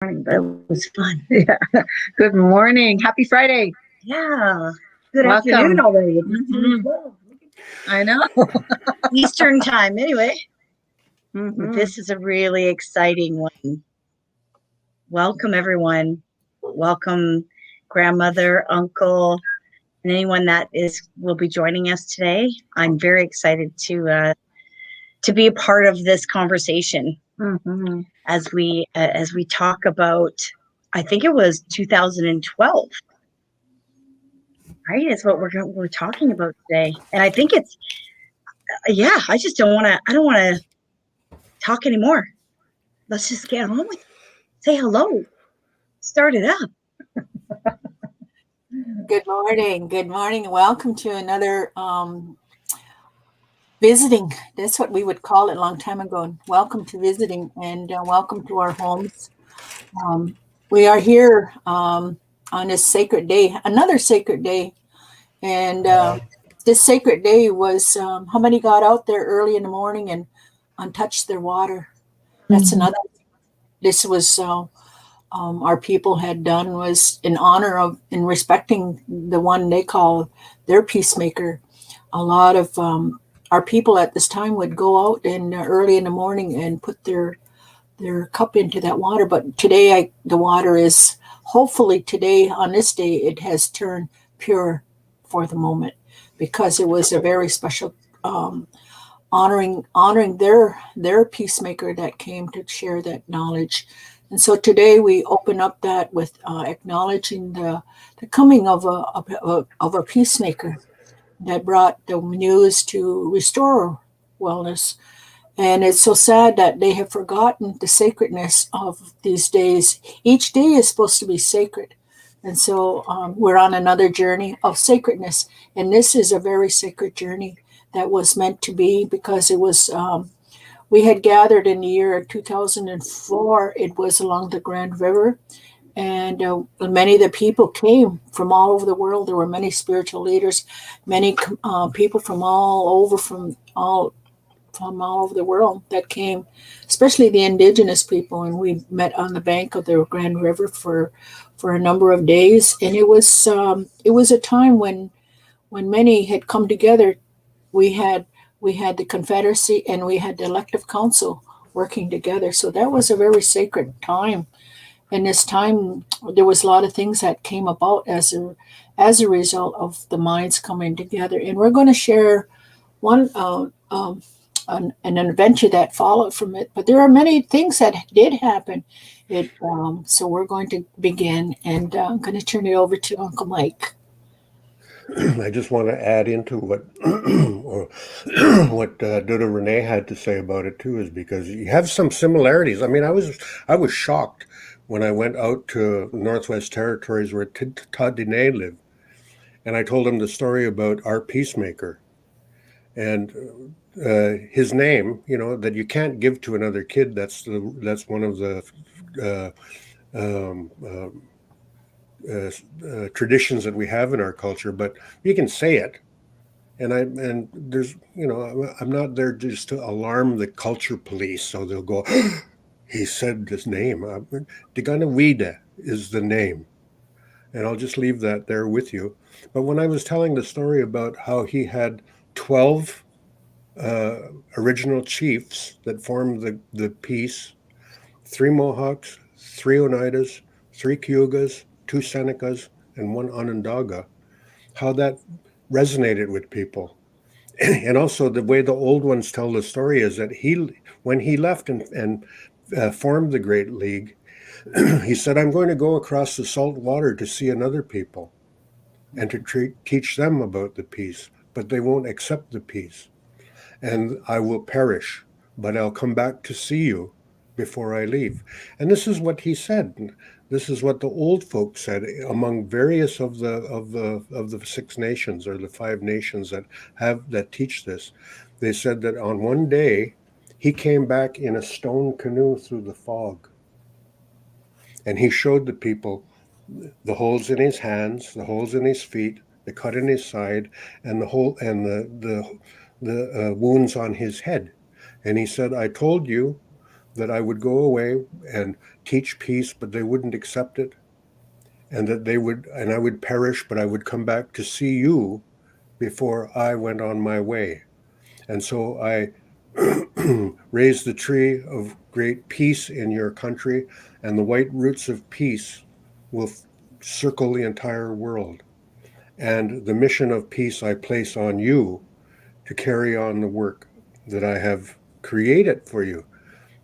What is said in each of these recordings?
morning. That was fun. Yeah. Good morning. Happy Friday. Yeah. Good afternoon Welcome. already. Hmm. I know. Eastern time. Anyway, Hmm. this is a really exciting one. Welcome, everyone. Welcome, grandmother, uncle, and anyone that is will be joining us today. I'm very excited to be a part of this conversation Hmm. as we talk about. I think it was 2012, right? Is what we're talking about today, and I think it's yeah. I just don't want to. I don't want to talk anymore. Let's just get on with it. Say hello. Start it up. Good morning. Good morning. Welcome to another visiting. That's what we would call it a long time ago. Welcome to visiting and welcome to our homes. We are here on this sacred day, another sacred day. And this sacred day was how many got out there early in the morning and untouched their water? That's another. This was our people had done was in honor of in respecting the one they call their peacemaker. A lot of our people at this time would go out in early in the morning and put their cup into that water. But today, the water is hopefully today on this day it has turned pure for the moment because it was a very special honoring their peacemaker that came to share that knowledge. And so today we open up that with acknowledging the coming of a peacemaker that brought the news to restore wellness. And it's so sad that they have forgotten the sacredness of these days. Each day is supposed to be sacred. And so we're on another journey of sacredness. And this is a very sacred journey that was meant to be because it was, we had gathered in the year 2004. It was along the Grand River. And many of the people came from all over the world. There were many spiritual leaders, many people from all over the world that came, especially the indigenous people, and we met on the bank of the Grand River for a number of days. And it was a time when many had come together. We had we had the Confederacy and we had the elective council working together. So that was a very sacred time. And this time, there was a lot of things that came about as a result of the minds coming together. And we're going to share one an adventure that followed from it. But there are many things that did happen. So we're going to begin, and I'm going to turn it over to Uncle Mike. I just want to add into what or what Duda Renee had to say about it too, is because you have some similarities. I mean, I was shocked when I went out to Northwest Territories where Todd Dene lived, and I told him the story about our peacemaker and his name. You know that you can't give to another kid. That's one of the uh, um, traditions that we have in our culture. But you can say it, and there's I'm not there just to alarm the culture police so they'll go he said this name. Tiganawida is the name, and I'll just leave that there with you. But when I was telling the story about how he had 12 uh, original chiefs that formed the peace, three Mohawks, three Oneidas, three Cayugas, two Senecas, and one Onondaga, how that resonated with people. And also the way the old ones tell the story is that when he left and formed the Great League, he said, "I'm going to go across the salt water to see another people and to teach them about the peace, but they won't accept the peace, and I will perish, but I'll come back to see you before I leave." And this is what he said. This is what the old folks said among various of the six nations or the five nations that teach this. They said that on one day he came back in a stone canoe through the fog, and he showed the people the holes in his hands, the holes in his feet, the cut in his side, and the hole and the wounds on his head. And he said, "I told you that I would go away and teach peace, but they wouldn't accept it, and that I would perish, but I would come back to see you before I went on my way. And so I raised the tree of great peace in your country, and the white roots of peace will circle the entire world. And the mission of peace I place on you to carry on the work that I have created for you.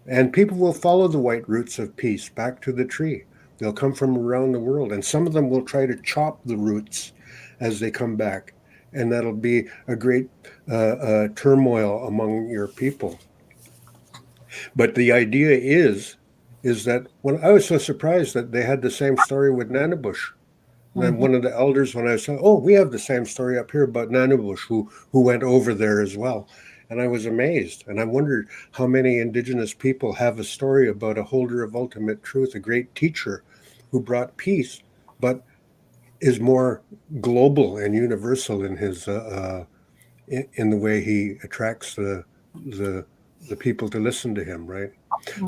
And people will follow the white roots of peace back to the tree. They'll come from around the world, and some of them will try to chop the roots as they come back. And that'll be a great turmoil among your people. But the idea is that when I was so surprised that they had the same story with Nanabush. Then one of the elders, when I said, "Oh, we have the same story up here about Nanabush, who went over there as well," and I was amazed, and I wondered how many Indigenous people have a story about a holder of ultimate truth, a great teacher who brought peace, but is more global and universal in his in the way he attracts the people to listen to him, right?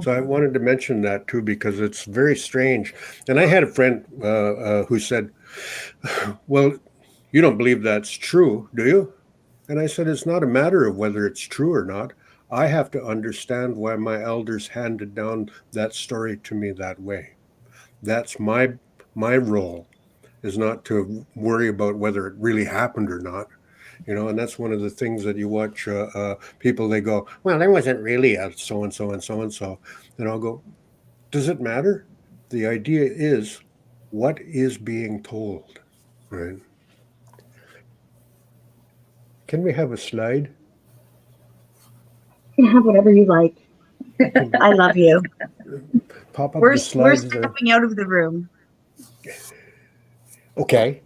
So I wanted to mention that too, because it's very strange. And I had a friend who said, "Well, you don't believe that's true, do you?" And I said, "It's not a matter of whether it's true or not. I have to understand why my elders handed down that story to me that way. That's my role, is not to worry about whether it really happened or not." And that's one of the things that you watch people, they go, "Well, there wasn't really a so-and-so and so-and-so." And I'll go, does it matter? The idea is, what is being told, right? Can we have a slide? You can have whatever you like. I love you. Pop up We're the slides there. stepping out of the room. Okay.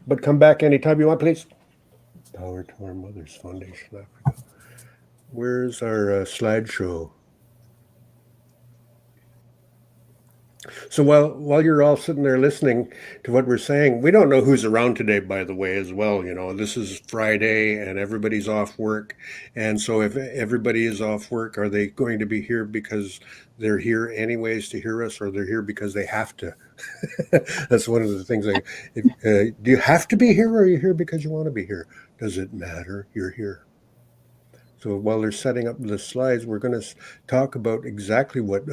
But come back anytime you want, please. Power to Our Mothers Foundation Africa. Where's our slideshow? So while you're all sitting there listening to what we're saying, we don't know who's around today, by the way, as well. This is Friday and everybody's off work. And so if everybody is off work, are they going to be here because they're here anyways to hear us, or they're here because they have to? That's one of the things. Do you have to be here, or are you here because you want to be here? Does it matter? You're here. So while they're setting up the slides, we're going to talk about exactly what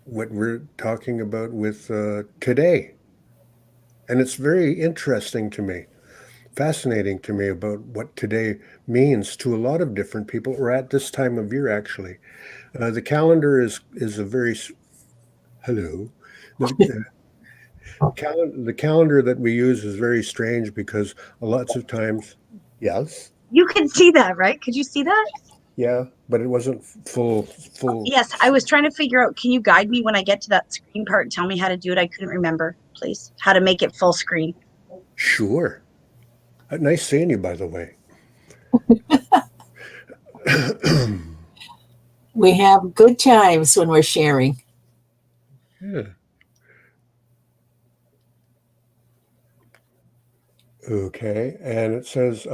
we're talking about with today. And it's very interesting to me, fascinating to me, about what today means to a lot of different people, or at this time of year, actually. The calendar is a very... Hello. The calendar that we use is very strange, because lots of times... Yes? You can see that, right? Could you see that? Yeah, but it wasn't full. Yes, I was trying to figure out, can you guide me when I get to that screen part and tell me how to do it? I couldn't remember, please. How to make it full screen. Sure. Nice seeing you, by the way. We have good times when we're sharing. Yeah. Okay, and it says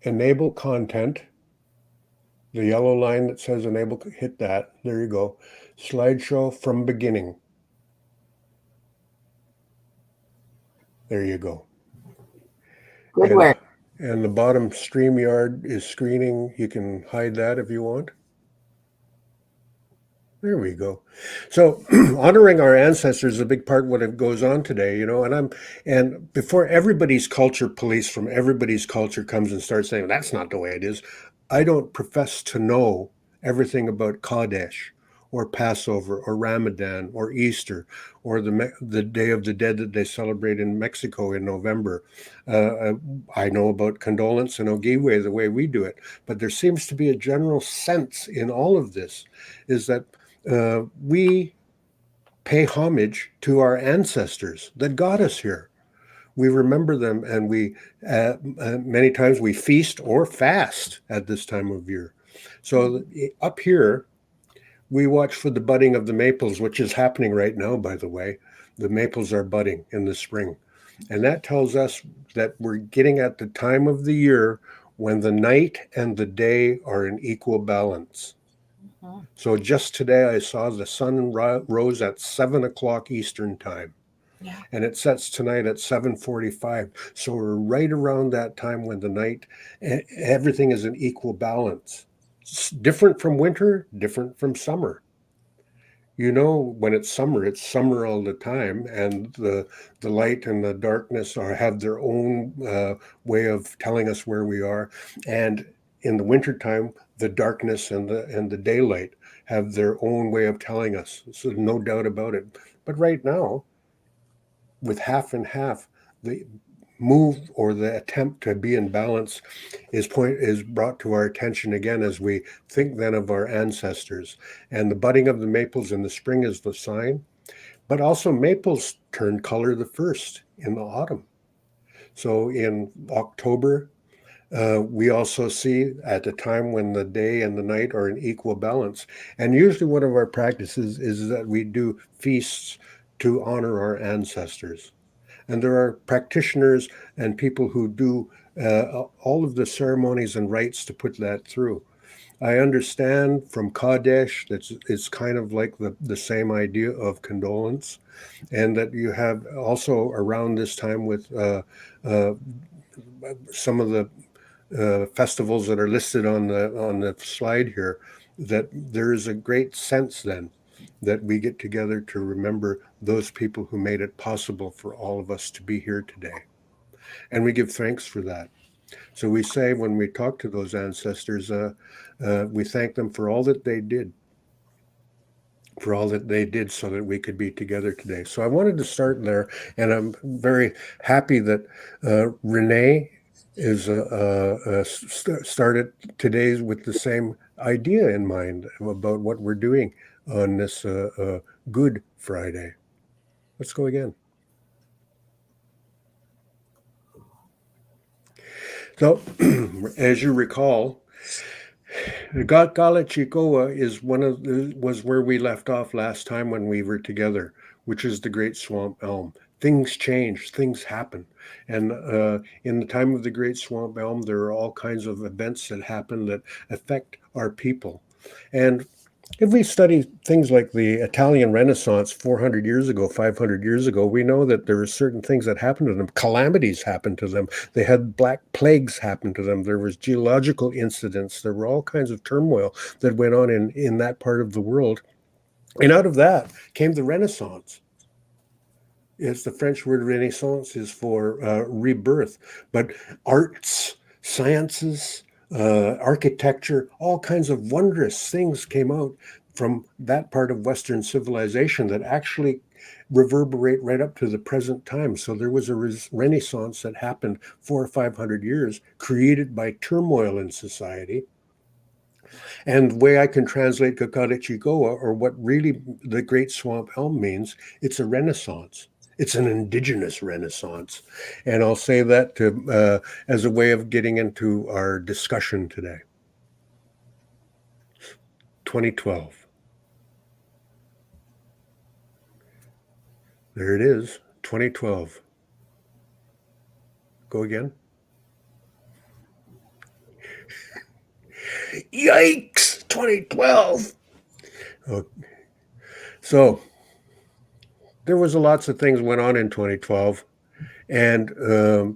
enable content. The yellow line that says enable, hit that. There you go. Slideshow from beginning. There you go. Good work. And the bottom StreamYard is screening. You can hide that if you want. There we go. So honoring our ancestors is a big part of what goes on today, and before everybody's culture police from everybody's culture comes and starts saying, that's not the way it is, I don't profess to know everything about Kodesh or Passover or Ramadan or Easter or the Day of the Dead that they celebrate in Mexico in November. I know about condolence and Ogiwe the way we do it, but there seems to be a general sense in all of this, is that we pay homage to our ancestors that got us here. We remember them, and we many times we feast or fast at this time of year. So up here, we watch for the budding of the maples, which is happening right now, by the way. The maples are budding in the spring. And that tells us that we're getting at the time of the year when the night and the day are in equal balance. Mhm. So just today I saw the sun rose at 7 o'clock Eastern time. Yeah. And it sets tonight at 7:45. So we're right around that time when the night, everything is in equal balance. It's different from winter, different from summer. You know, when it's summer all the time, and the light and the darkness have their own way of telling us where we are. And in the wintertime, the darkness and the daylight have their own way of telling us. So no doubt about it. But right now, with half and half, the move or the attempt to be in balance is brought to our attention again as we think then of our ancestors. And the budding of the maples in the spring is the sign, but also maples turn color the first in the autumn. So in October, we also see at the time when the day and the night are in equal balance. And usually one of our practices is that we do feasts to honor our ancestors. And there are practitioners and people who do all of the ceremonies and rites to put that through. I understand from Kadesh that it's kind of like the same idea of condolence, and that you have also around this time with uh, some of the festivals that are listed on the slide here, that there is a great sense then that we get together to remember those people who made it possible for all of us to be here today. And we give thanks for that. So we say when we talk to those ancestors, we thank them for all that they did, so that we could be together today. So I wanted to start there, and I'm very happy that Renee is started today with the same idea in mind about what we're doing on this Good Friday. Let's go again. So, as you recall, Galachikoa is was where we left off last time when we were together, which is the Great Swamp Elm. Things change, things happen. And in the time of the Great Swamp Elm, there are all kinds of events that happen that affect our people. And if we study things like the Italian Renaissance 400 years ago, 500 years ago, we know that there are certain things that happened to them. Calamities happened to them. They had black plagues happen to them. There was geological incidents. There were all kinds of turmoil that went on in that part of the world. And out of that came the Renaissance. It's the French word Renaissance is for rebirth, but arts, sciences, architecture, all kinds of wondrous things came out from that part of Western civilization that actually reverberate right up to the present time. So there was a Renaissance that happened 400 or 500 years, created by turmoil in society. And the way I can translate Kakarichigoa, or what really the Great Swamp Elm means, it's a renaissance. It's an indigenous renaissance. And I'll say that as a way of getting into our discussion today. 2012. There it is, 2012. Go again. Yikes, 2012. Okay. So there was lots of things went on in 2012, and a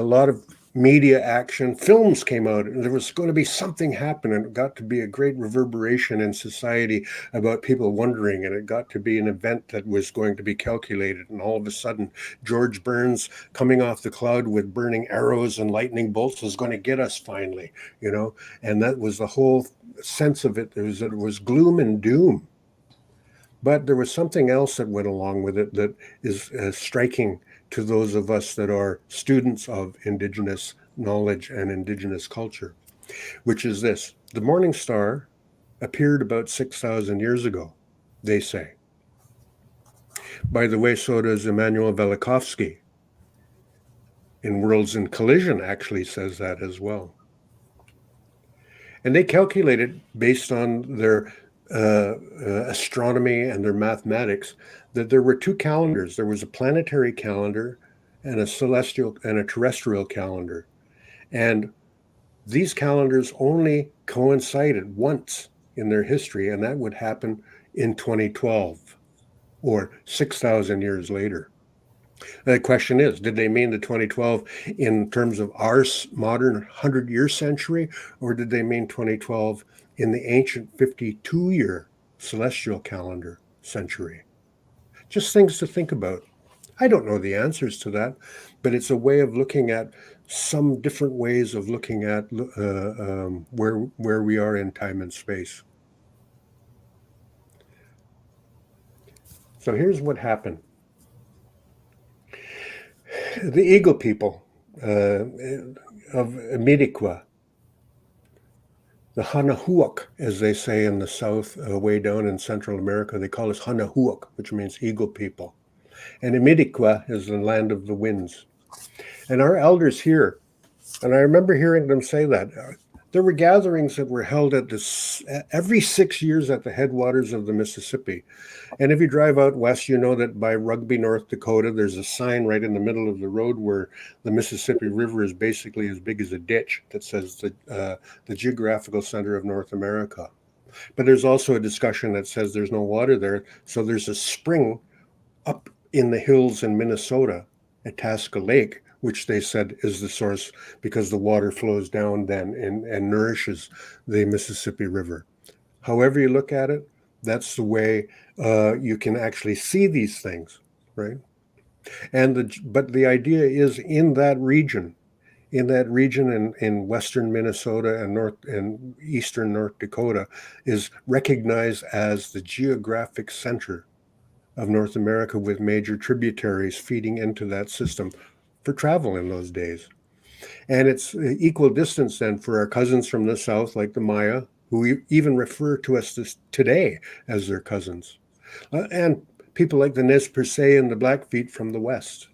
lot of media action. Films came out, and there was going to be something happen, and it got to be a great reverberation in society about people wondering, and it got to be an event that was going to be calculated. And all of a sudden, George Burns coming off the cloud with burning arrows and lightning bolts was going to get us finally, you know. And that was the whole sense of it. It was gloom and doom. But there was something else that went along with it that is striking to those of us that are students of Indigenous knowledge and Indigenous culture, which is this. The morning star appeared about 6,000 years ago, they say. By the way, so does Immanuel Velikovsky in Worlds in Collision actually says that as well. And they calculated based on their astronomy and their mathematics that there were two calendars. There was a planetary calendar and a celestial and a terrestrial calendar. And these calendars only coincided once in their history, and that would happen in 2012 or 6,000 years later. The question is, did they mean the 2012 in terms of our modern 100-year century, or did they mean 2012 in the ancient 52-year celestial calendar century? Just things to think about. I don't know the answers to that, but it's a way of looking at some different ways of looking at where we are in time and space. So here's what happened. The Eagle people of Immediqua, the Hanahuac, as they say in the south, way down in Central America, they call us Hanahuac, which means Eagle people. And Immediqua is the land of the winds. And our elders here, and I remember hearing them say that, there were gatherings that were held at this every 6 years at the headwaters of the Mississippi. And if you drive out west, you know that by Rugby, North Dakota, there's a sign right in the middle of the road where the Mississippi River is basically as big as a ditch that says the geographical center of North America. But there's also a discussion that says there's no water there. So there's a spring up in the hills in Minnesota, Itasca Lake, which they said is the source because the water flows down then and nourishes the Mississippi River. However you look at it, that's the way you can actually see these things, right? But the idea is in that region in western Minnesota and eastern North Dakota is recognized as the geographic center of North America, with major tributaries feeding into that system for travel in those days. And it's equal distance then for our cousins from the south, like the Maya, who even refer to us today as their cousins. And people like the Nez Perce and the Blackfeet from the west.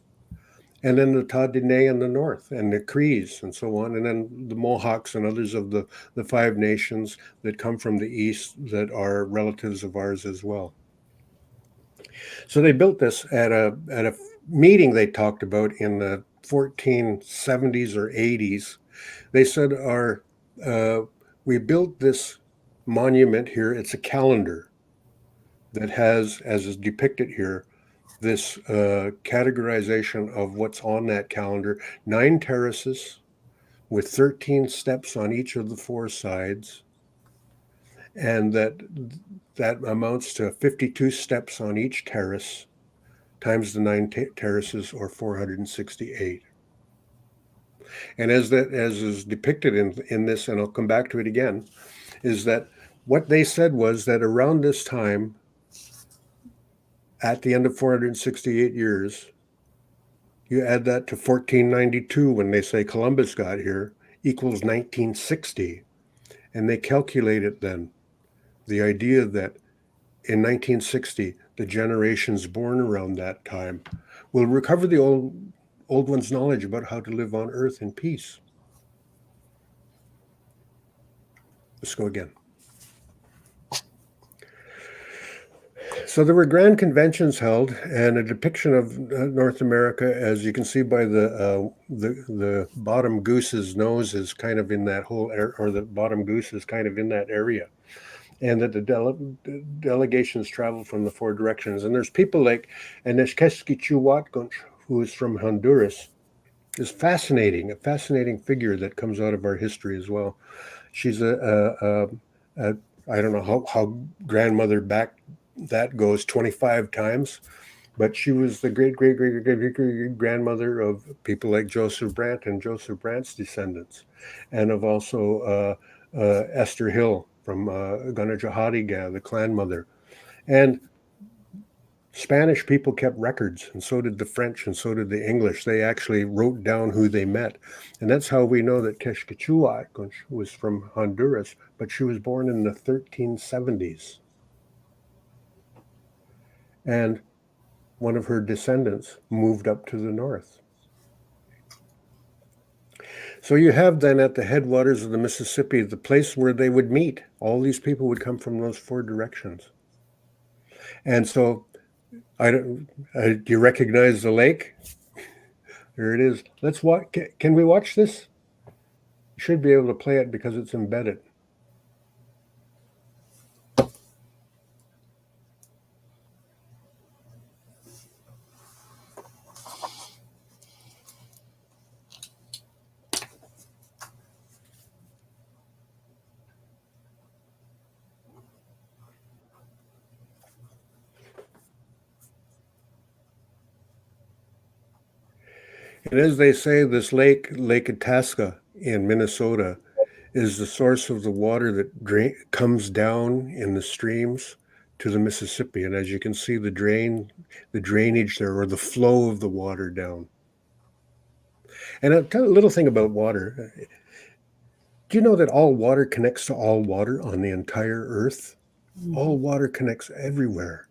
And then the Tadine in the north, and the Crees and so on. And then the Mohawks and others of the Five Nations that come from the east that are relatives of ours as well. So they built this at a meeting they talked about in the 1470s or 80s. They said, we built this monument here. It's a calendar that has, as is depicted here, this categorization of what's on that calendar: 9 terraces with 13 steps on each of the 4 sides, and that amounts to 52 steps on each terrace times the 9 terraces, or 468. And as is depicted in this, and I'll come back to it again, is that what they said was that around this time, at the end of 468 years, you add that to 1492, when they say Columbus got here, equals 1960. And they calculate it then. The idea that in 1960, the generations born around that time will recover the old one's knowledge about how to live on Earth in peace. Let's go again. So there were grand conventions held, and a depiction of North America, as you can see by the bottom goose's nose, is kind of in that whole or the bottom goose is kind of in that area. And that the delegations travel from the 4 directions. And there's people like Aneshkeskichuwatgonch, who is from Honduras, is a fascinating figure that comes out of our history as well. She's I don't know how grandmother back that goes 25 times, but she was the great grandmother of people like Joseph Brant and Joseph Brant's descendants, and of also Esther Hill from Ganajahadiga, the clan mother. And Spanish people kept records, and so did the French, and so did the English. They actually wrote down who they met. And that's how we know that Quechquechuac was from Honduras, but she was born in the 1370s. And one of her descendants moved up to the north. So you have then at the headwaters of the Mississippi, the place where they would meet. All these people would come from those 4 directions. And so, do you recognize the lake? There it is. Let's watch. Can we watch this? You should be able to play it because it's embedded. And as they say, this lake, Lake Itasca in Minnesota, is the source of the water that comes down in the streams to the Mississippi. And as you can see, the drainage there, or the flow of the water down. And I'll tell you a little thing about water. Do you know that all water connects to all water on the entire earth? All water connects everywhere.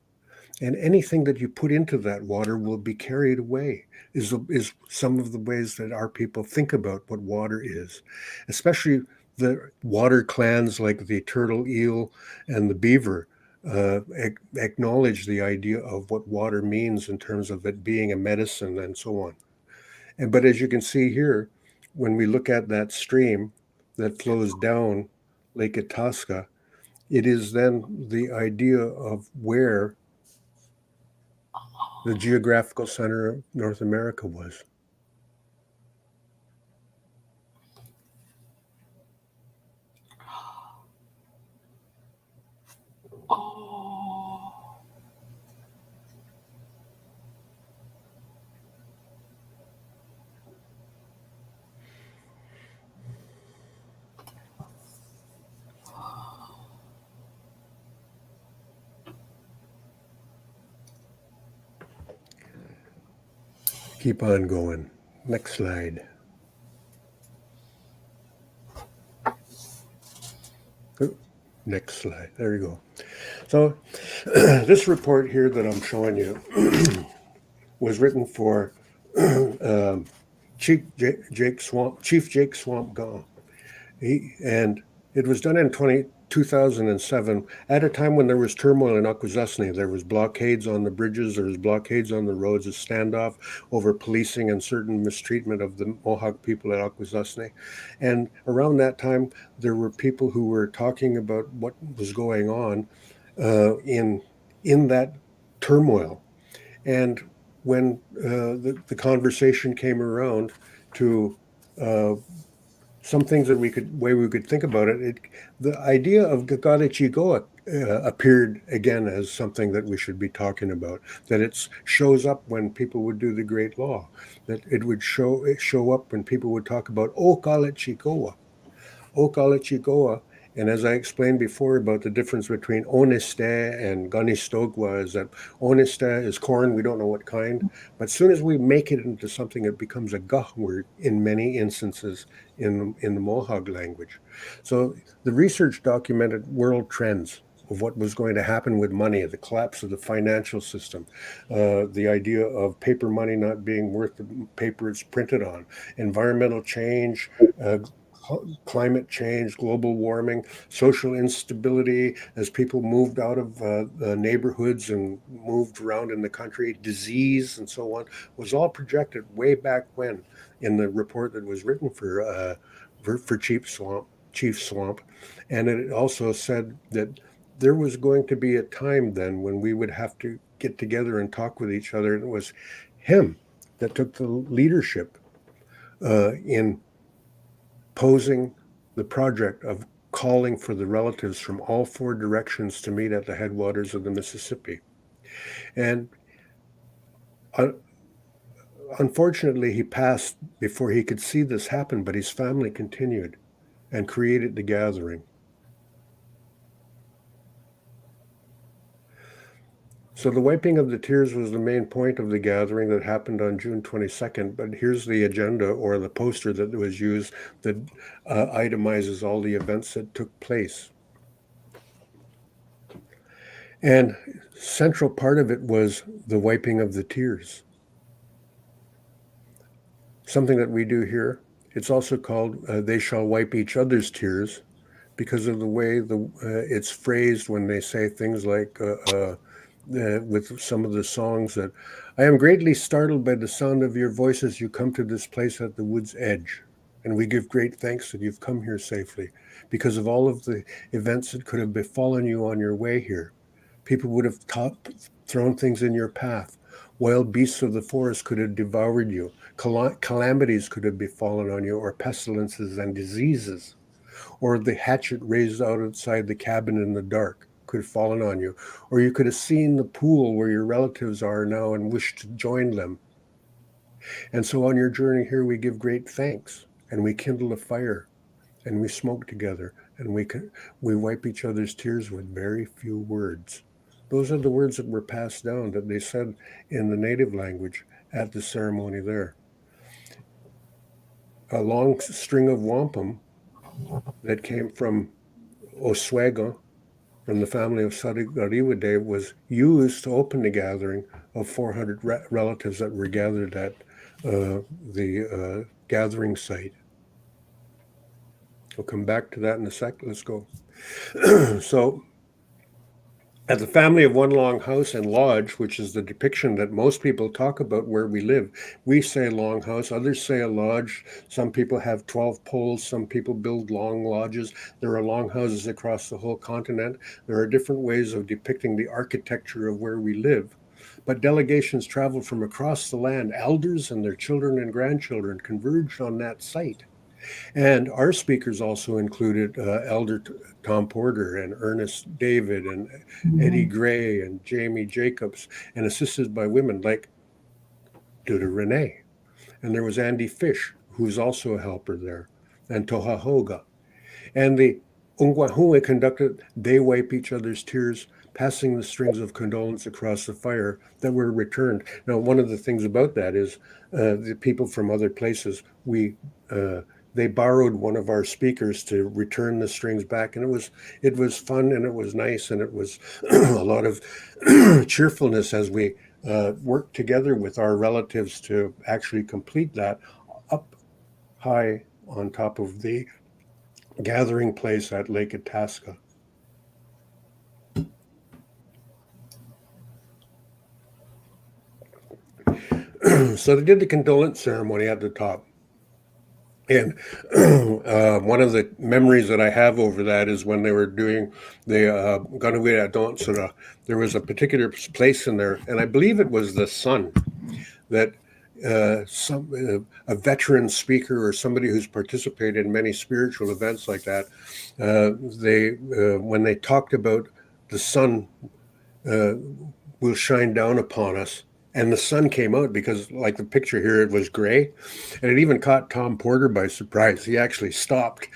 And anything that you put into that water will be carried away, is some of the ways that our people think about what water is, especially the water clans like the turtle, eel, and the beaver acknowledge the idea of what water means in terms of it being a medicine and so on. But as you can see here, when we look at that stream that flows down Lake Itasca, it is then the idea of where the geographical center of North America was. Oh. Keep on going. Next slide. Ooh, next slide. There you go. So this report here that I'm showing you was written for Chief Jake Swampgong. And it was done in 2007 at a time when there was turmoil in Akwesasne. There was blockades on the bridges, there was blockades on the roads, a standoff over policing and certain mistreatment of the Mohawk people at Akwesasne. And around that time, there were people who were talking about what was going on in that turmoil. And when the conversation came around to some things that we could think about it, the idea of Gagalichigoa appeared again as something that we should be talking about. That it shows up when people would do the Great Law. That it would show up when people would talk about Okalichigoa. Okalichigoa. And as I explained before about the difference between oneste and ganistogwa, is that oneste is corn, we don't know what kind, but as soon as we make it into something, it becomes a gah word in many instances in the Mohawk language. So the research documented world trends of what was going to happen with money, the collapse of the financial system, the idea of paper money not being worth the paper it's printed on, environmental change, climate change, global warming, social instability as people moved out of neighborhoods and moved around in the country, disease and so on, was all projected way back when in the report that was written for Chief Swamp. And it also said that there was going to be a time then when we would have to get together and talk with each other. And it was him that took the leadership in posing the project of calling for the relatives from all four directions to meet at the headwaters of the Mississippi. And unfortunately, he passed before he could see this happen, but his family continued and created the gathering. So the wiping of the tears was the main point of the gathering that happened on June 22nd, but here's the agenda or the poster that was used that itemizes all the events that took place. And central part of it was the wiping of the tears. Something that we do here. It's also called they shall wipe each other's tears because of the way it's phrased when they say things like with some of the songs that I am greatly startled by the sound of your voices. You come to this place at the wood's edge. And we give great thanks that you've come here safely because of all of the events that could have befallen you on your way here. People would have thrown things in your path. Wild beasts of the forest could have devoured you. Calamities could have befallen on you, or pestilences and diseases. Or the hatchet raised outside the cabin in the dark could have fallen on you. Or you could have seen the pool where your relatives are now and wished to join them. And so on your journey here, we give great thanks, and we kindle a fire, and we smoke together, and we wipe each other's tears with very few words. Those are the words that were passed down that they said in the native language at the ceremony there. A long string of wampum that came from Oswego, from the family of Sarigariwade, was used to open the gathering of 400 relatives that were gathered at the gathering site. We'll come back to that in a sec. Let's go. So, at the family of one long house and lodge, which is the depiction that most people talk about where we live, we say long house, others say a lodge. Some people have 12 poles, some people build long lodges. There are long houses across the whole continent. There are different ways of depicting the architecture of where we live. But delegations traveled from across the land. Elders and their children and grandchildren converged on that site. And our speakers also included Elder Tom Porter and Ernest David and Eddie Gray and Jamie Jacobs, and assisted by women like Renee. And there was Andy Fish, who's also a helper there, and Tohahoga. And the ONKWAWENNTKENNIHSK conducted They Wipe Each Other's Tears, passing the strings of condolence across the fire that were returned. Now, one of the things about that is the people from other places, they borrowed one of our speakers to return the strings back, and it was fun, and it was nice, and it was a lot of cheerfulness as we worked together with our relatives to actually complete that up high on top of the gathering place at Lake Itasca. So they did the condolence ceremony at the top. And one of the memories that I have over that is when they were doing the Ganawira Donsura, there was a particular place in there, and I believe it was the sun, that a veteran speaker or somebody who's participated in many spiritual events like that, when they talked about the sun will shine down upon us. And the sun came out because, like the picture here, it was gray. And it even caught Tom Porter by surprise. He actually stopped.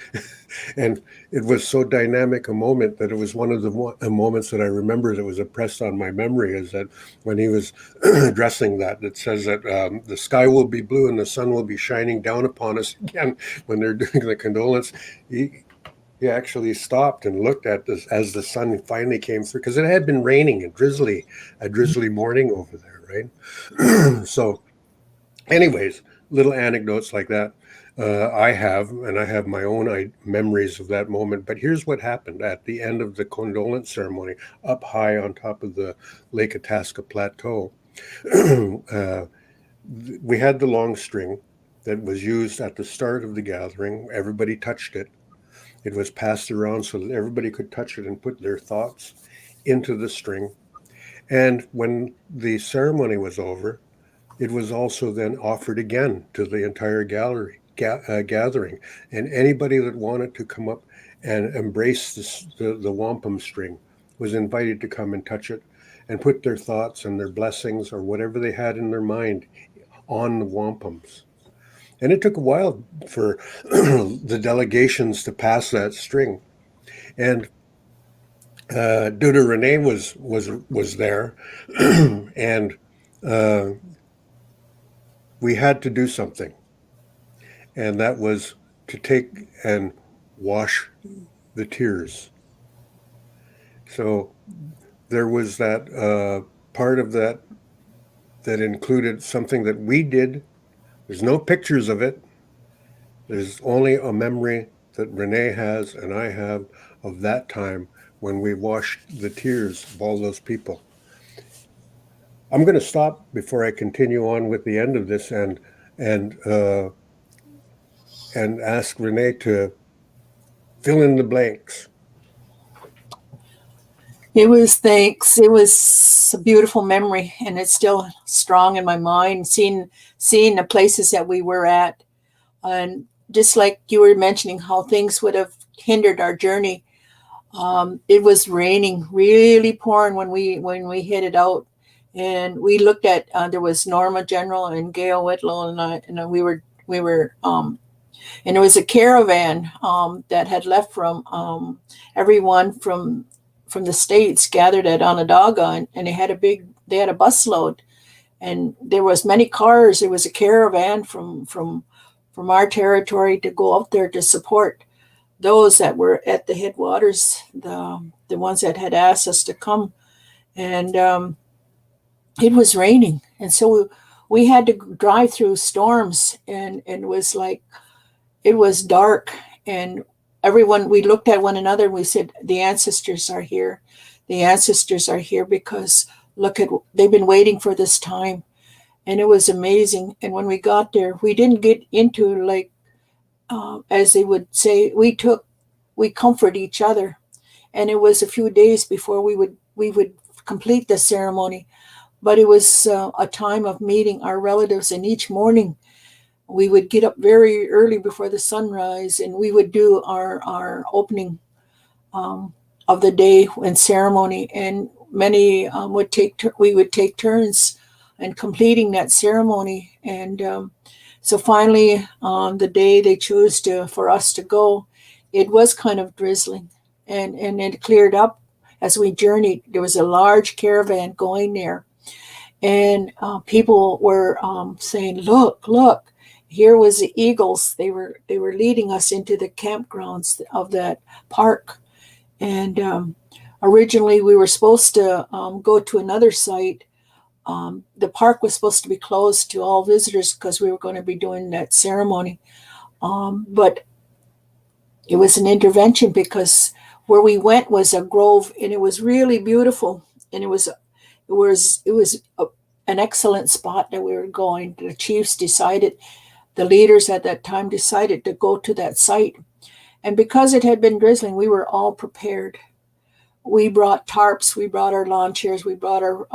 And it was so dynamic a moment that it was one of the moments that I remember that was impressed on my memory, is that when he was addressing that, it says that the sky will be blue and the sun will be shining down upon us again when they're doing the condolence. He actually stopped and looked at this as the sun finally came through, because it had been raining a drizzly morning over there, right? So anyways, little anecdotes like that I have my own memories of that moment. But here's what happened at the end of the condolence ceremony up high on top of the Lake Itasca Plateau. We had the long string that was used at the start of the gathering. Everybody touched it. It was passed around so that everybody could touch it and put their thoughts into the string. And when the ceremony was over, it was also then offered again to the entire gathering. And anybody that wanted to come up and embrace the wampum string was invited to come and touch it and put their thoughts and their blessings or whatever they had in their mind on the wampums. And it took a while for the delegations to pass that string. And Renee was there, and we had to do something. And that was to take and wash the tears. So there was that part of that included something that we did. There's no pictures of it. There's only a memory that Renee has and I have of that time when we washed the tears of all those people. I'm going to stop before I continue on with the end of this and and ask Renee to fill in the blanks. It was a beautiful memory, and it's still strong in my mind. Seeing the places that we were at, and just like you were mentioning, how things would have hindered our journey. It was raining, really pouring when we headed out, and we looked at there was Norma General and Gail Whitlow, and we were and there was a caravan that had left from everyone from the states gathered at Onondaga, and they had a busload, and there was many cars. There was a caravan from our territory to go out there to support those that were at the headwaters, the ones that had asked us to come. And it was raining, and so we had to drive through storms, and it was like, it was dark, and we looked at one another and we said, the ancestors are here. The ancestors are here, because they've been waiting for this time. And it was amazing. And when we got there, we didn't get into, like, as they would say, we comfort each other. And it was a few days before we would complete the ceremony. But it was a time of meeting our relatives, and each morning we would get up very early before the sunrise, and we would do our opening of the day and ceremony. And many we would take turns in completing that ceremony. And so finally, on the day they chose for us to go, it was kind of drizzling, and it cleared up as we journeyed. There was a large caravan going there, and people were saying, "Look, look." Here was the eagles. They were leading us into the campgrounds of that park. And originally we were supposed to go to another site. The park was supposed to be closed to all visitors because we were going to be doing that ceremony. But it was an intervention, because where we went was a grove, and it was really beautiful. And it was an excellent spot that we were going. The chiefs decided, the leaders at that time decided to go to that site. And because it had been drizzling, we were all prepared. We brought tarps, we brought our lawn chairs, we brought our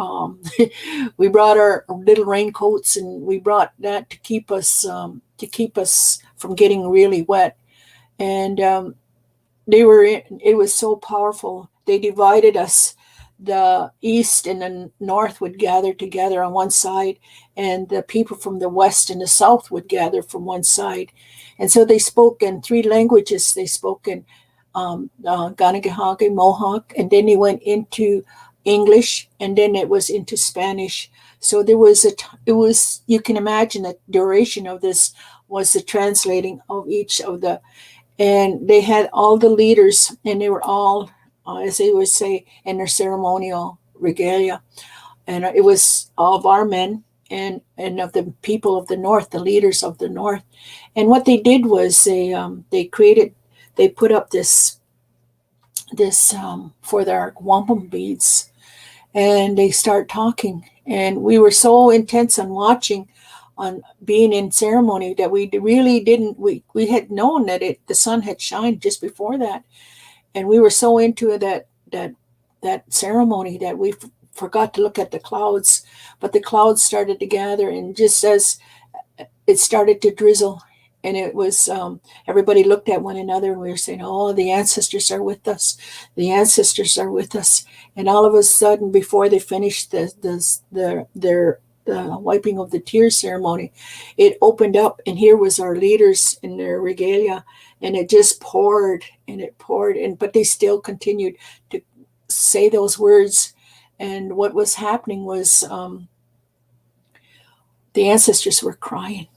we brought our little raincoats, and we brought that to keep us from getting really wet. And it was so powerful. They divided us. The east and the north would gather together on one side, and the people from the west and the south would gather from one side. And so they spoke in 3 languages. They spoke in Ganagahage, Mohawk, and then they went into English, and then it was into Spanish. So there was you can imagine the duration of this was the translating of each of the, and they had all the leaders, and they were all, as they would say, in their ceremonial regalia. And it was all of our men and of the people of the north, the leaders of the north. And what they did was they put up this for their wampum beads, and they start talking. And we were so intense on watching, on being in ceremony, that we really didn't, we had known that the sun had shined just before that. And we were so into that ceremony that we forgot to look at the clouds. But the clouds started to gather, and just as it started to drizzle, and it was everybody looked at one another, and we were saying, "Oh, the ancestors are with us. The ancestors are with us." And all of a sudden, before they finished their wiping of the tears ceremony, it opened up, and here was our leaders in their regalia. And it just poured, and it poured, but they still continued to say those words. And what was happening was the ancestors were crying.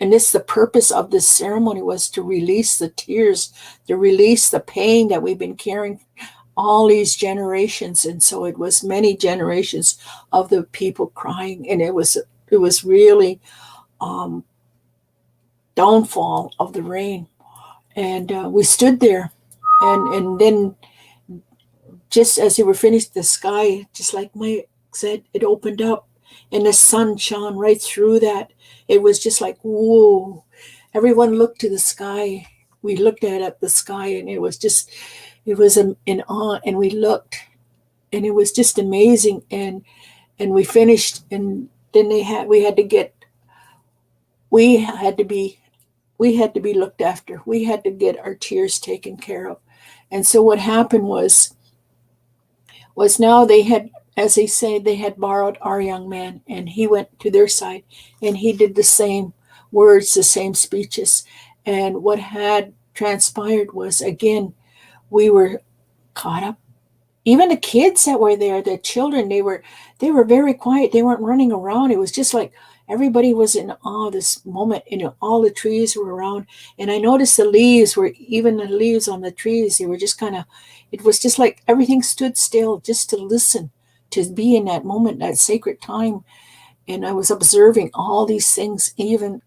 And the purpose of this ceremony was to release the tears, to release the pain that we've been carrying all these generations. And so it was many generations of the people crying, and it was really downfall of the rain. And we stood there, and then just as they were finished, the sky, just like Mike said, it opened up, and the sun shone right through that. It was just like, whoa. everyone looked to the sky. We looked at the sky, and it was in awe. And we looked, and it was just amazing. And we finished, and then we had to be looked after. We had to get our tears taken care of. And so what happened was now they had, as they say, they had borrowed our young man, and he went to their side, and he did the same words, the same speeches. And what had transpired was, again, we were caught up. Even the kids that were there, the children, they were very quiet. They weren't running around. It was just like everybody was in awe of this moment. All the trees were around, and I noticed the leaves on the trees, they were just kind of, it was just like everything stood still just to listen, to be in that moment, that sacred time. And I was observing all these things, even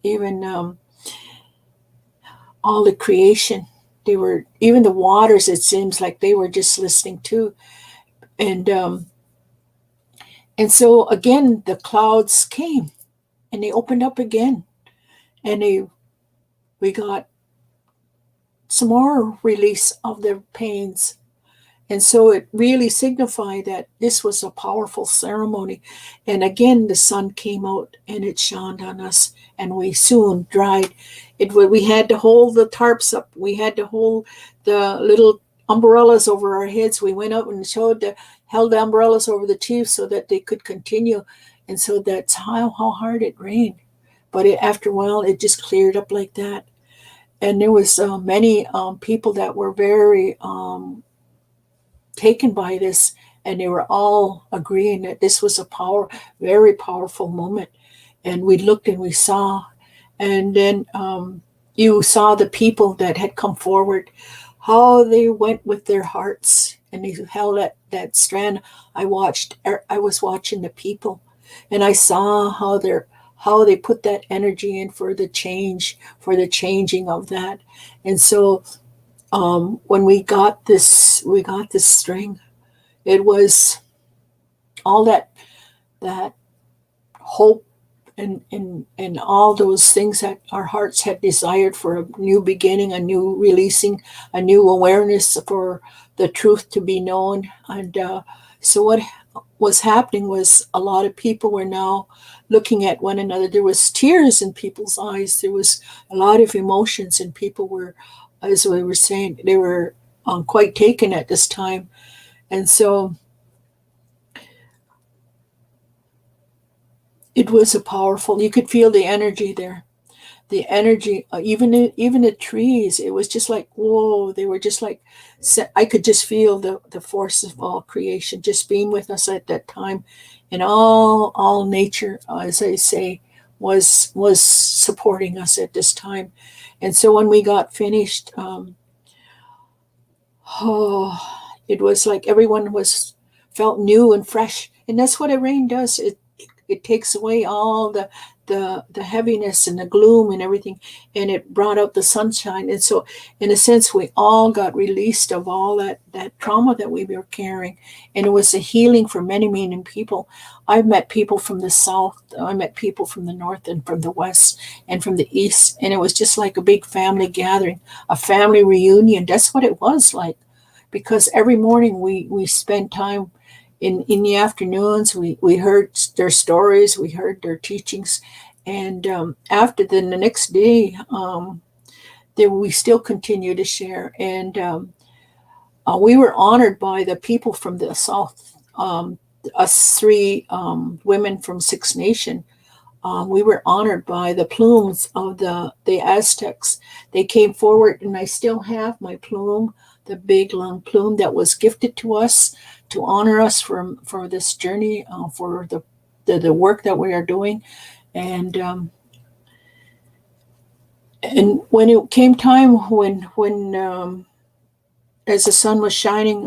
all the creation. They were, even the waters, it seems like they were just listening too. And so again, the clouds came, and they opened up again, and we got some more release of their pains. And so it really signified that this was a powerful ceremony. And again, the sun came out, and it shone on us, and we soon dried. We had to hold the tarps up. We had to hold the little umbrellas over our heads. We went out and held the umbrellas over the chiefs so that they could continue. And so that's how hard it rained. But after a while, it just cleared up like that. And there was many people that were very taken by this, and they were all agreeing that this was a very powerful moment. And we looked and we saw, and then you saw the people that had come forward, how they went with their hearts, and they held that strand. I was watching the people, and I saw how they put that energy in for the changing of that. And so when we got this string, it was all that hope and all those things that our hearts had desired for a new beginning, a new releasing, a new awareness for the truth to be known. And so what was happening was a lot of people were now looking at one another. There was tears in people's eyes. There was a lot of emotions, and people were, as we were saying, they were quite taken at this time. And so it was you could feel the energy there. The energy, even the trees, it was just like, whoa, they were just like, I could just feel the force of all creation just being with us at that time. And all nature, as I say, was supporting us at this time. And so when we got finished, it was like everyone felt new and fresh. And that's what a rain does. It takes away all the heaviness and the gloom and everything, and it brought out the sunshine. And so in a sense, we all got released of all that trauma that we were carrying, and it was a healing for many people. I've met people from the south, I met people from the north and from the west and from the east, and it was just like a big family gathering, a family reunion. That's what it was like, because every morning we spent time in the afternoons. We heard their stories, we heard their teachings, and after the next day, we still continue to share. And we were honored by the people from the south, us three women from Six Nation. We were honored by the plumes of the Aztecs. They came forward, and I still have my plume, the big long plume that was gifted to us to honor us for this journey, for the work that we are doing. And when it came time, when as the sun was shining,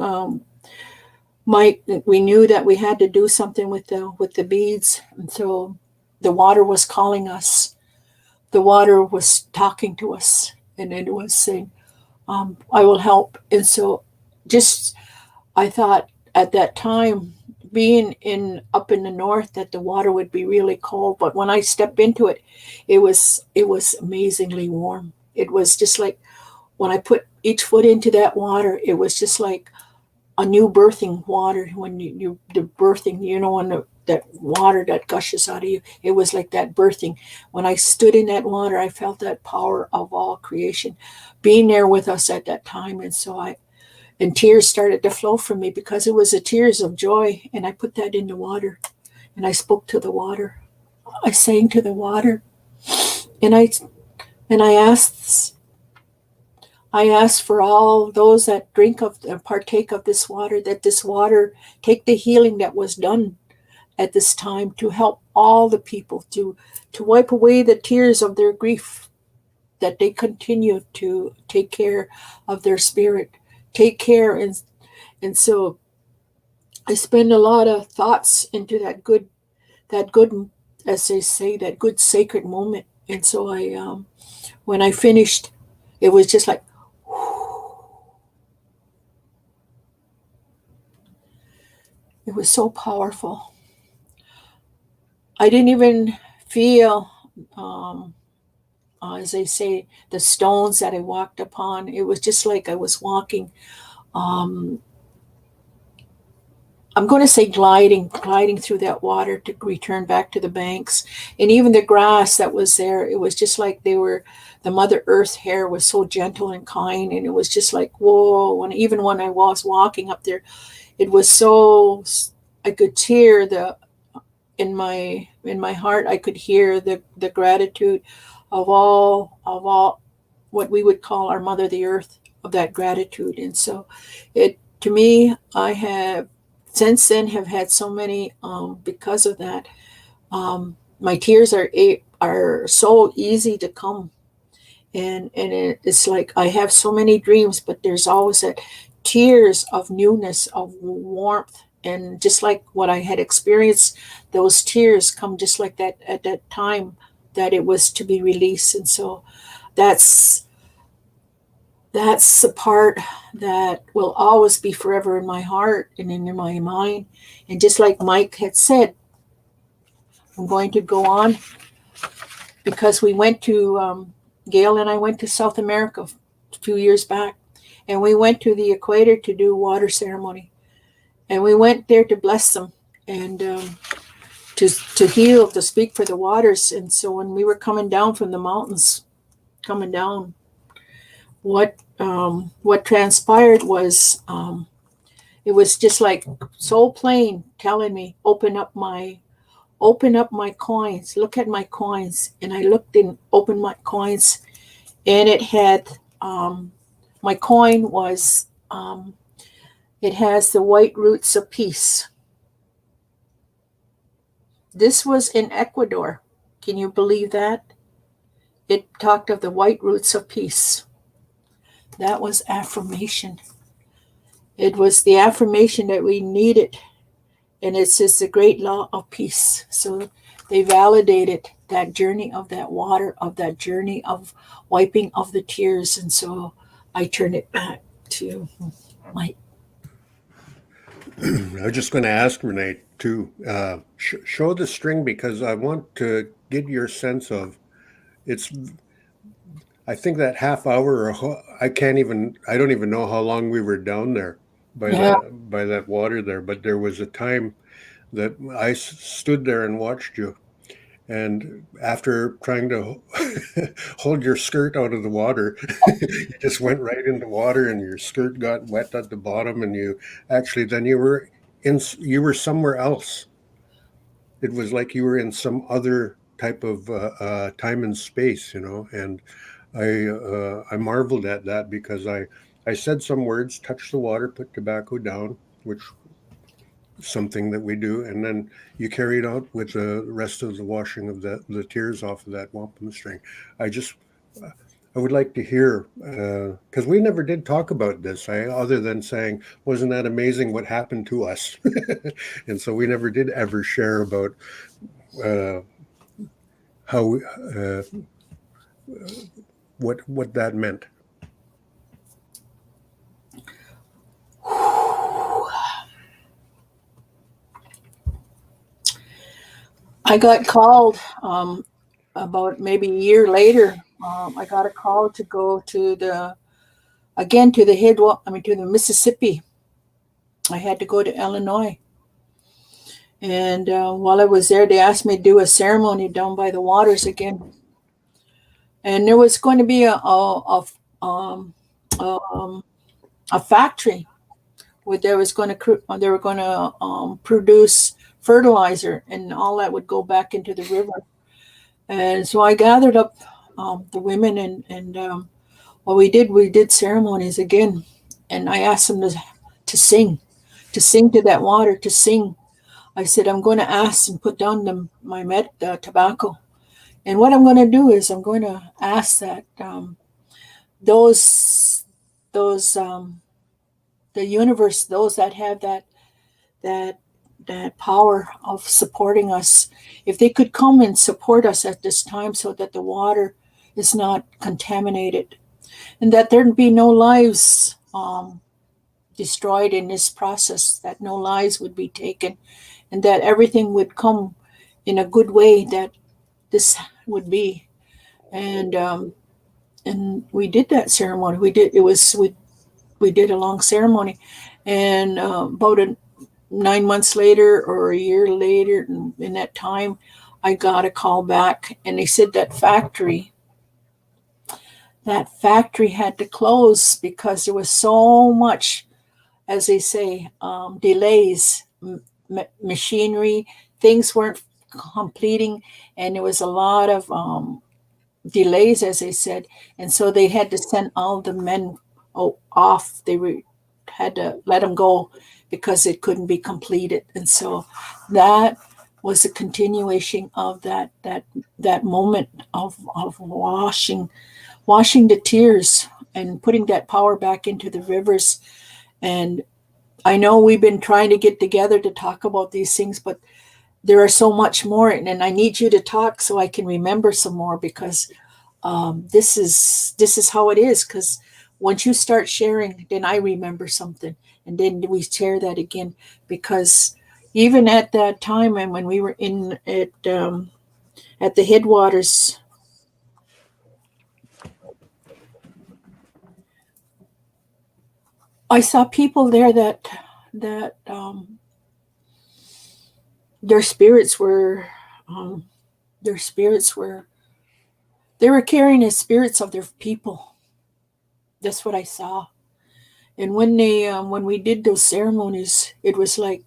we knew that we had to do something with the beads. And so the water was calling us. The water was talking to us, and it was saying, I will help. And so I thought at that time, being in up in the north that the water would be really cold, but when I stepped into it, it was amazingly warm. It was just like when I put each foot into that water, it was just like a new birthing water. When the birthing, when that water that gushes out of you, it was like that birthing. When I stood in that water, I felt that power of all creation being there with us at that time. And so and tears started to flow from me because it was the tears of joy. And I put that in the water and I spoke to the water. I sang to the water, and I asked for all those that drink of partake of this water, that this water take the healing that was done at this time to help all the people, to wipe away the tears of their grief, that they continue to take care of their spirit, take care. And so I spend a lot of thoughts into that good, as they say, that good sacred moment. And so when I finished, it was just like, it was so powerful. I didn't even feel, as they say, the stones that I walked upon. It was just like I was walking. Um, I'm going to say gliding through that water to return back to the banks. And even the grass that was there, it was just like the Mother Earth hair was so gentle and kind. And it was just like, whoa. And even when I was walking up there, it was so, I could hear in my heart, I could hear the gratitude of all what we would call our Mother the Earth, of that gratitude. And so to me, I have since then have had so many, because of that. My tears are so easy to come, and it's like I have so many dreams, but there's always that tears of newness, of warmth. And just like what I had experienced, those tears come just like that at that time that it was to be released. And so that's the part that will always be forever in my heart and in my mind. And just like Mike had said, I'm going to go on, because we went to, Gail and I went to South America a few years back, and we went to the equator to do water ceremony. And we went there to bless them and to heal, to speak for the waters. And so when we were coming down from the mountains, coming down, what transpired was, it was just like so plain telling me, open up my coins, look at my coins. And I looked and opened my coins, and it had, my coin was, it has the white roots of peace. This was in Ecuador. Can you believe that? It talked of the white roots of peace. That was affirmation. It was the affirmation that we needed. And it says the great law of peace. So they validated that journey of that water, of that journey of wiping of the tears. And so I turn it back to Mike. I was just going to ask Renee to show the string, because I want to get your sense of it's. I think that half hour, or I don't even know how long we were down there by that water there. But there was a time that I stood there and watched you. And after trying to hold your skirt out of the water, you just went right in the water, and your skirt got wet at the bottom. And then you were somewhere else. It was like you were in some other type of time and space, And I marveled at that, because I said some words, touch the water, put tobacco down, which something that we do, and then you carry it out with the rest of the washing of the tears off of that wampum string. I would like to hear, because we never did talk about this, other than saying, wasn't that amazing what happened to us? And so we never did ever share about how what that meant. I got called about maybe a year later. I got a call to go to the to the Mississippi. I had to go to Illinois. And while I was there, they asked me to do a ceremony down by the waters again. And there was going to be a factory where they were going to produce fertilizer, and all that would go back into the river. And so I gathered up the women, and what we did ceremonies again. And I asked them to sing, to that water, to sing. I said, I'm going to ask and put down my tobacco. And what I'm going to do is I'm going to ask that those the universe, those that have that power of supporting us, if they could come and support us at this time so that the water is not contaminated, and that there'd be no lives destroyed in this process, that no lives would be taken, and that everything would come in a good way, that this would be. And we did that ceremony. We did a long ceremony, and about 9 months later or a year later, in that time, I got a call back, and they said that factory had to close because there was so much, as they say, delays, machinery, things weren't completing, and there was a lot of delays, as they said, and so they had to send all the men off. Had to let them go because it couldn't be completed, and so that was a continuation of that moment of washing the tears and putting that power back into the rivers. And I know we've been trying to get together to talk about these things, but there are so much more, and I need you to talk so I can remember some more, because this is how it is. Because once you start sharing, then I remember something, and then we share that again. Because even at that time, and when we were at the headwaters, I saw people there that their spirits were they were carrying the spirits of their people. That's what I saw. And when we did those ceremonies, it was like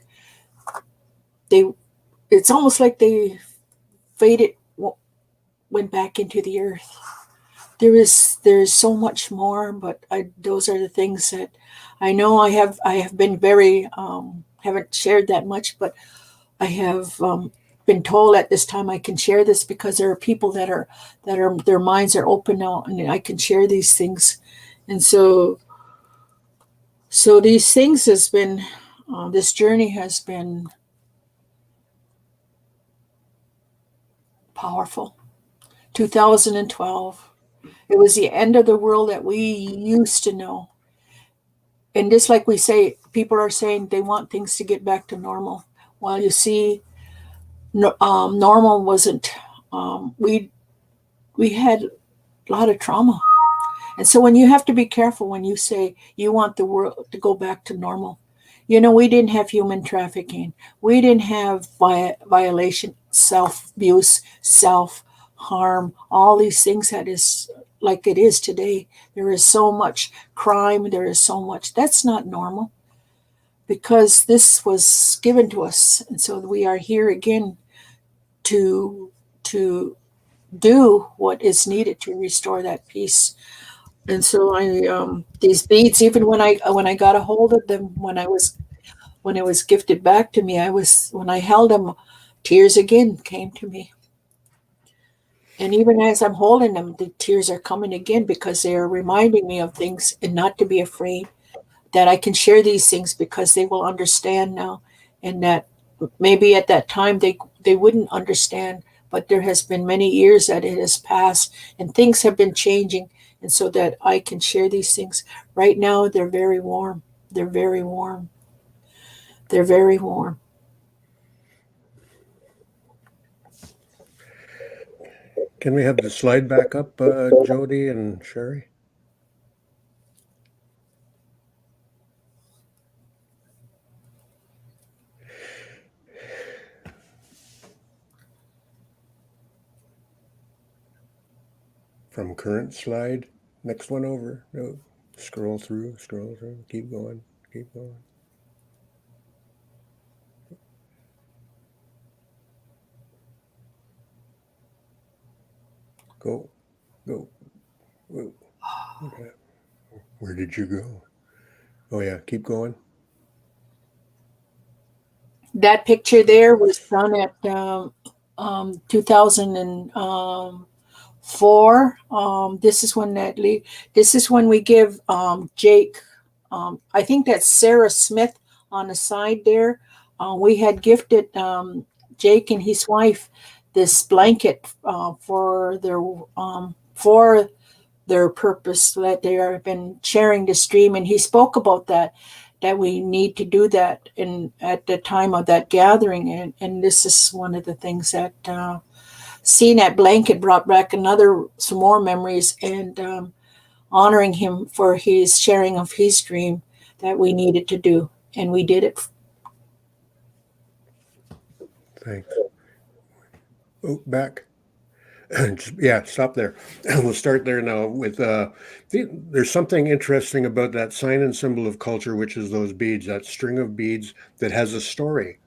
it's almost like they faded, went back into the earth. There's so much more, but those are the things that I know. I have been very haven't shared that much, but I have been told at this time I can share this because there are people that are their minds are open now, and I can share these things. And so these things has been this journey has been powerful. 2012, it was the end of the world that we used to know. And just like we say, people are saying they want things to get back to normal. Well, you see, normal wasn't. We had a lot of trauma, and so when you have to be careful when you say you want the world to go back to normal. We didn't have human trafficking. We didn't have violation, self-abuse, self-harm, all these things that is like it is today. There is so much crime. There is so much. That's not normal, because this was given to us. And so we are here again to do what is needed to restore that peace. And so these beads, even when I got a hold of them, when it was gifted back to me, when I held them, tears again came to me. And even as I'm holding them, the tears are coming again, because they are reminding me of things, and not to be afraid, that I can share these things because they will understand now. And that maybe at that time they wouldn't understand, but there has been many years that it has passed, and things have been changing. And so that I can share these things. Right now, they're very warm. They're very warm. They're very warm. Can we have the slide back up, Jody and Sherry? From current slide, next one over. No, scroll through, keep going, keep going. Go, go, go. Okay. Where did you go? Oh yeah, keep going. That picture there was done at 2004. This is when we give Jake. I think that's Sarah Smith on the side there. We had gifted Jake and his wife this blanket for their purpose, that they have been sharing the stream, and he spoke about that we need to do that at the time of that gathering, and this is one of the things that seeing that blanket brought back some more memories, and honoring him for his sharing of his dream that we needed to do, and we did it. Thanks. Oh, back. Yeah, stop there. We'll start there now with there's something interesting about that sign and symbol of culture, which is those beads, that string of beads that has a story.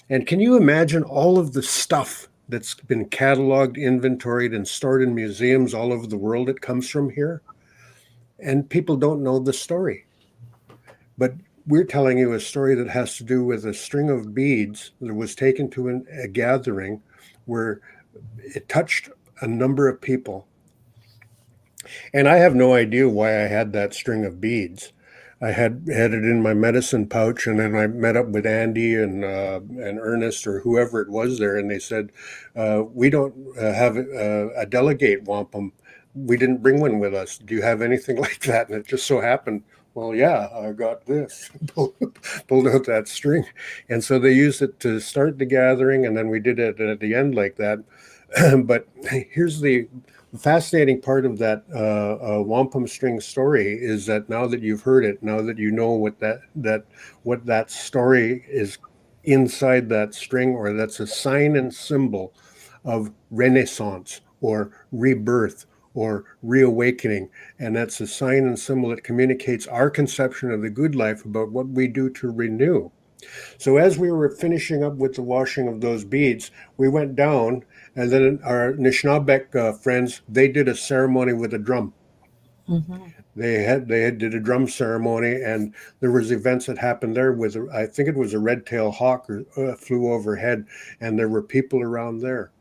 And can you imagine all of the stuff that's been cataloged, inventoried, and stored in museums all over the world that comes from here? And people don't know the story. But we're telling you a story that has to do with a string of beads that was taken to a gathering where it touched a number of people. And I have no idea why I had that string of beads. I had it in my medicine pouch, and then I met up with Andy and Ernest or whoever it was there, and they said, we don't have a delegate wampum. We didn't bring one with us. Do you have anything like that? And it just so happened, well, yeah, I got this. Pulled out that string. And so they used it to start the gathering, and then we did it at the end like that. But here's the fascinating part of that wampum string story is that now that you've heard it, now that you know what that story is inside that string, or that's a sign and symbol of renaissance or rebirth or reawakening, and that's a sign and symbol that communicates our conception of the good life about what we do to renew. So as we were finishing up with the washing of those beads, we went down, and then our Nishnabek friends, they did a ceremony with a drum. Mm-hmm. They did a drum ceremony, and there was events that happened there with, I think it was a red-tailed hawk flew overhead, and there were people around there.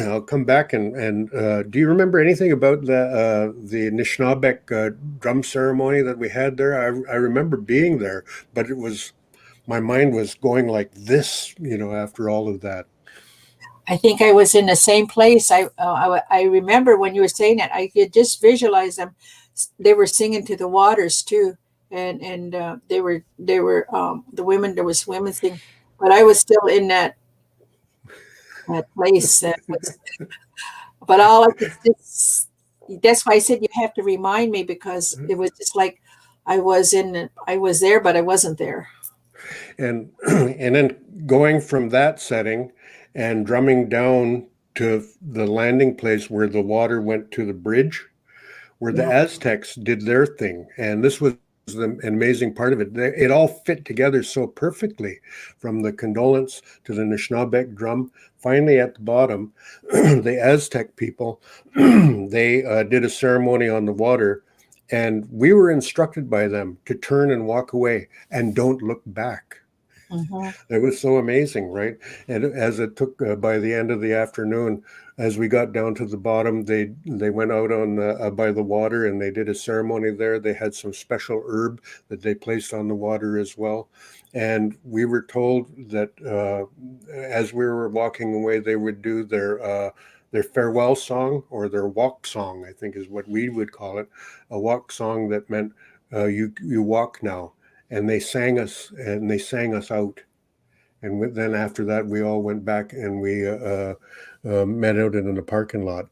I'll come back and do you remember anything about the Nishnabek drum ceremony that we had there? I remember being there, but my mind was going like this, after all of that. I think I was in the same place. I remember when you were saying it, I could just visualize them. They were singing to the waters too, and they were the women. There was women singing, but I was still in that place. But all I could just, that's why I said you have to remind me, because it was just like I was there, but I wasn't there. And then going from that setting and drumming down to the landing place where the water went to the bridge, where the Aztecs did their thing. And this was the amazing part of it. It all fit together so perfectly, from the condolence to the Nishnabek drum. Finally, at the bottom, the Aztec people, they did a ceremony on the water, and we were instructed by them to turn and walk away and don't look back. Mm-hmm. It was so amazing, right? And as it took by the end of the afternoon, as we got down to the bottom, they went out on by the water, and they did a ceremony there. They had some special herb that they placed on the water as well. And we were told that as we were walking away, they would do their farewell song, or their walk song, I think is what we would call it, a walk song that meant you walk now. And they sang us out. And then after that, we all went back and we met out in the parking lot.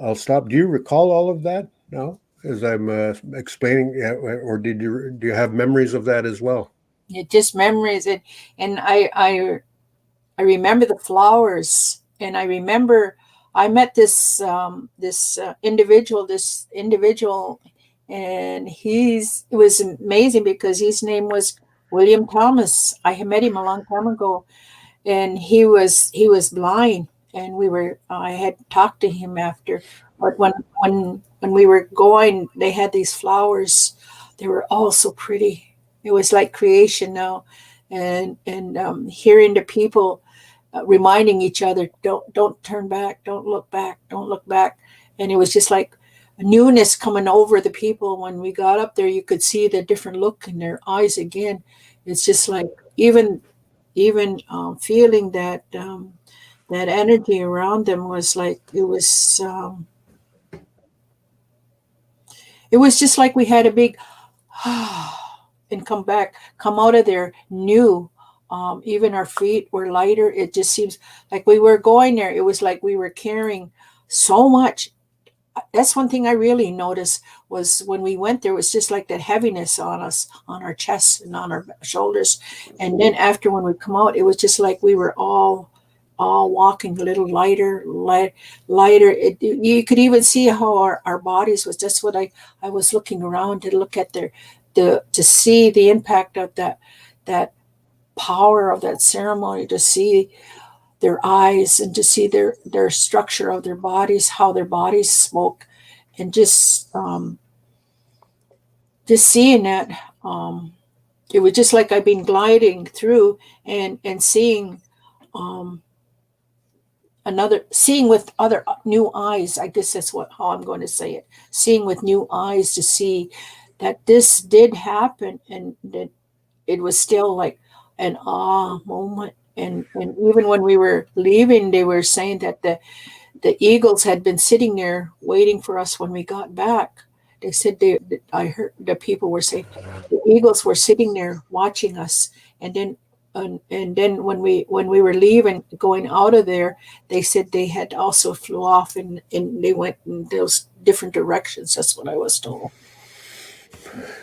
I'll stop. Do you recall all of that now as I'm explaining, or do you have memories of that as well? It just memories, and I remember the flowers, and I remember I met this individual, and it was amazing because his name was William Thomas. I had met him a long time ago, and he was blind, and I had talked to him after, but when we were going, they had these flowers. They were all so pretty. It was like creation now, and hearing the people reminding each other, don't turn back, don't look back, don't look back. And it was just like a newness coming over the people. When we got up there, you could see the different look in their eyes again. It's just like even feeling that energy around them was like it was just like we had a big and come out of there new. Even our feet were lighter. It just seems like we were going there. It was like we were carrying so much. That's one thing I really noticed was when we went there, it was just like that heaviness on us, on our chests and on our shoulders. And then after when we come out, it was just like we were all walking a little lighter. You could even see how our bodies was. That's what I was looking around to look at to see the impact of that power of that ceremony, to see their eyes and to see their structure of their bodies, how their bodies spoke, and just seeing that. It was just like I've been gliding through and seeing um, seeing with other new eyes. I guess that's how I'm going to say it. Seeing with new eyes to see that this did happen, and that it was still like an awe moment. And even when we were leaving, they were saying that the eagles had been sitting there waiting for us when we got back. They said I heard the people were saying the eagles were sitting there watching us, and then when we were leaving, going out of there, they said they had also flew off and they went in those different directions. That's what I was told.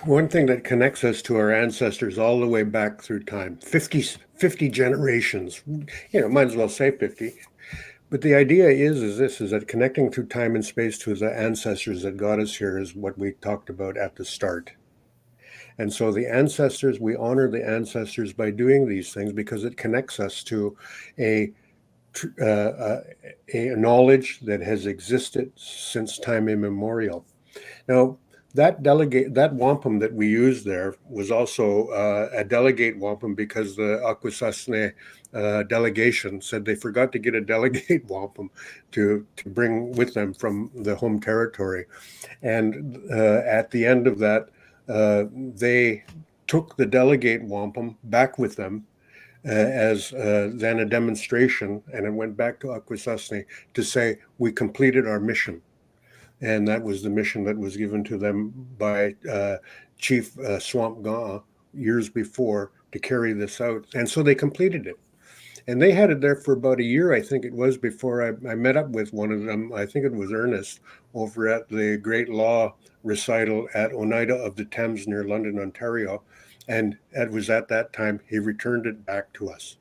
One thing that connects us to our ancestors all the way back through time, 50 generations, might as well say 50. But the idea is that connecting through time and space to the ancestors that got us here is what we talked about at the start. And so the ancestors, we honor the ancestors by doing these things because it connects us to a knowledge that has existed since time immemorial. Now, that wampum that we used there was also a delegate wampum because the Akwesasne delegation said they forgot to get a delegate wampum to bring with them from the home territory. And at the end of that, they took the delegate wampum back with them as then a demonstration, and it went back to Akwesasne to say, we completed our mission. And that was the mission that was given to them by Chief Swamp Ga'a years before to carry this out. And so they completed it. And they had it there for about a year, I think it was, before I met up with one of them. I think it was Ernest over at the Great Law recital at Oneida of the Thames near London, Ontario. And it was at that time he returned it back to us.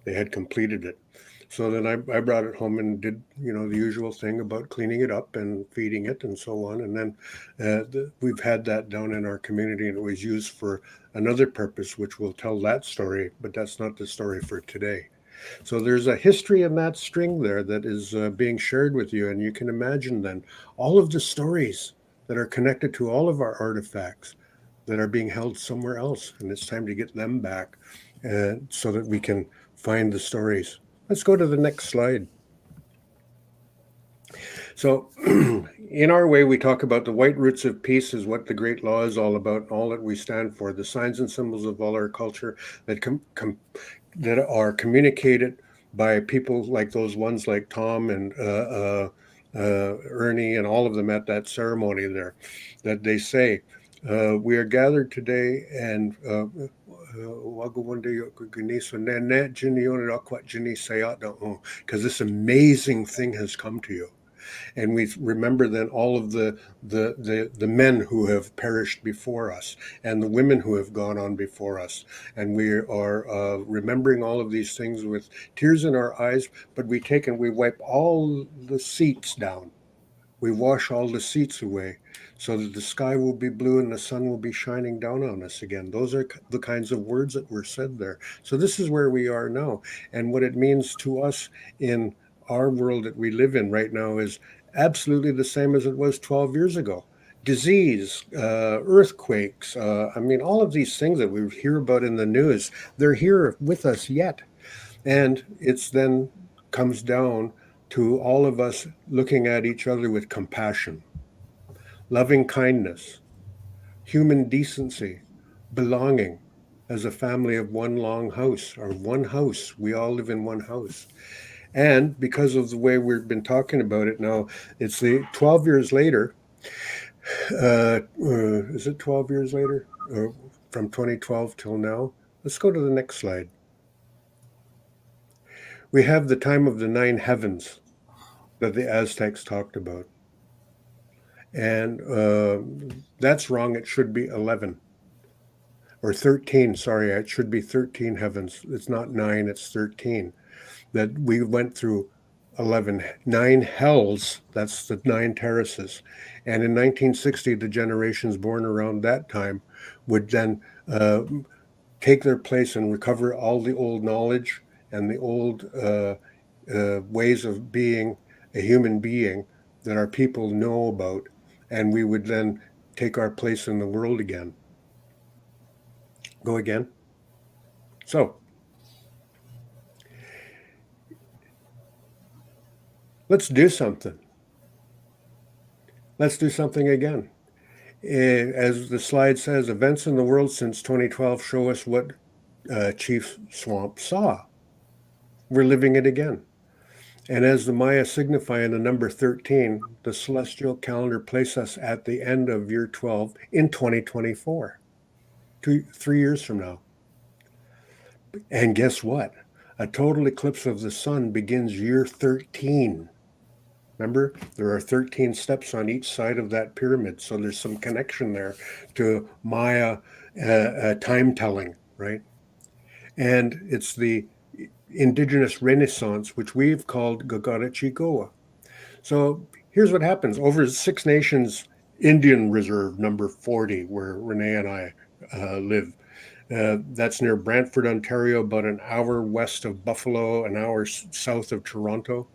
They had completed it. So then I brought it home and did, the usual thing about cleaning it up and feeding it and so on. And then we've had that down in our community, and it was used for another purpose, which we'll tell that story, but that's not the story for today. So there's a history in that string there that is being shared with you. And you can imagine then all of the stories that are connected to all of our artifacts that are being held somewhere else. And it's time to get them back so that we can find the stories. Let's go to the next slide. So in our way, we talk about the white roots of peace is what the Great Law is all about, all that we stand for, the signs and symbols of all our culture that that are communicated by people like those ones like Tom and Ernie and all of them at that ceremony there, that they say, we are gathered today and because this amazing thing has come to you. And we remember then all of the men who have perished before us and the women who have gone on before us. And we are remembering all of these things with tears in our eyes, but we take and we wipe all the seats down. We wash all the seats away so that the sky will be blue and the sun will be shining down on us again. Those are the kinds of words that were said there. So this is where we are now. And what it means to us in our world that we live in right now is absolutely the same as it was 12 years ago. Disease, earthquakes, I mean, all of these things that we hear about in the news, they're here with us yet. And it's then comes down to all of us looking at each other with compassion, loving kindness, human decency, belonging as a family of one long house or one house. We all live in one house. And because of the way we've been talking about it now, it's the 12 years later. Is it 12 years later? From 2012 till now? Let's go to the next slide. We have the time of the 9 heavens that the Aztecs talked about. And that's wrong. It should be 11 or 13. Sorry, it should be 13 heavens. It's not 9, it's 13. That we went through 9 hells. That's the 9 terraces. And in 1960, the generations born around that time would then take their place and recover all the old knowledge and the old ways of being a human being that our people know about, and we would then take our place in the world again. Go again. So, let's do something. Let's do something again. As the slide says, events in the world since 2012 show us what Chief Swamp saw. We're living it again. And as the Maya signify in the number 13, the celestial calendar places us at the end of year 12 in 2024, 3 years from now. And guess what? A total eclipse of the sun begins year 13. Remember, there are 13 steps on each side of that pyramid. So there's some connection there to Maya time telling, right? And it's the Indigenous Renaissance, which we've called Gagarachigoa. So here's what happens. Over Six Nations Indian Reserve, number 40, where Renee and I live. That's near Brantford, Ontario, about an hour west of Buffalo, an hour south of Toronto.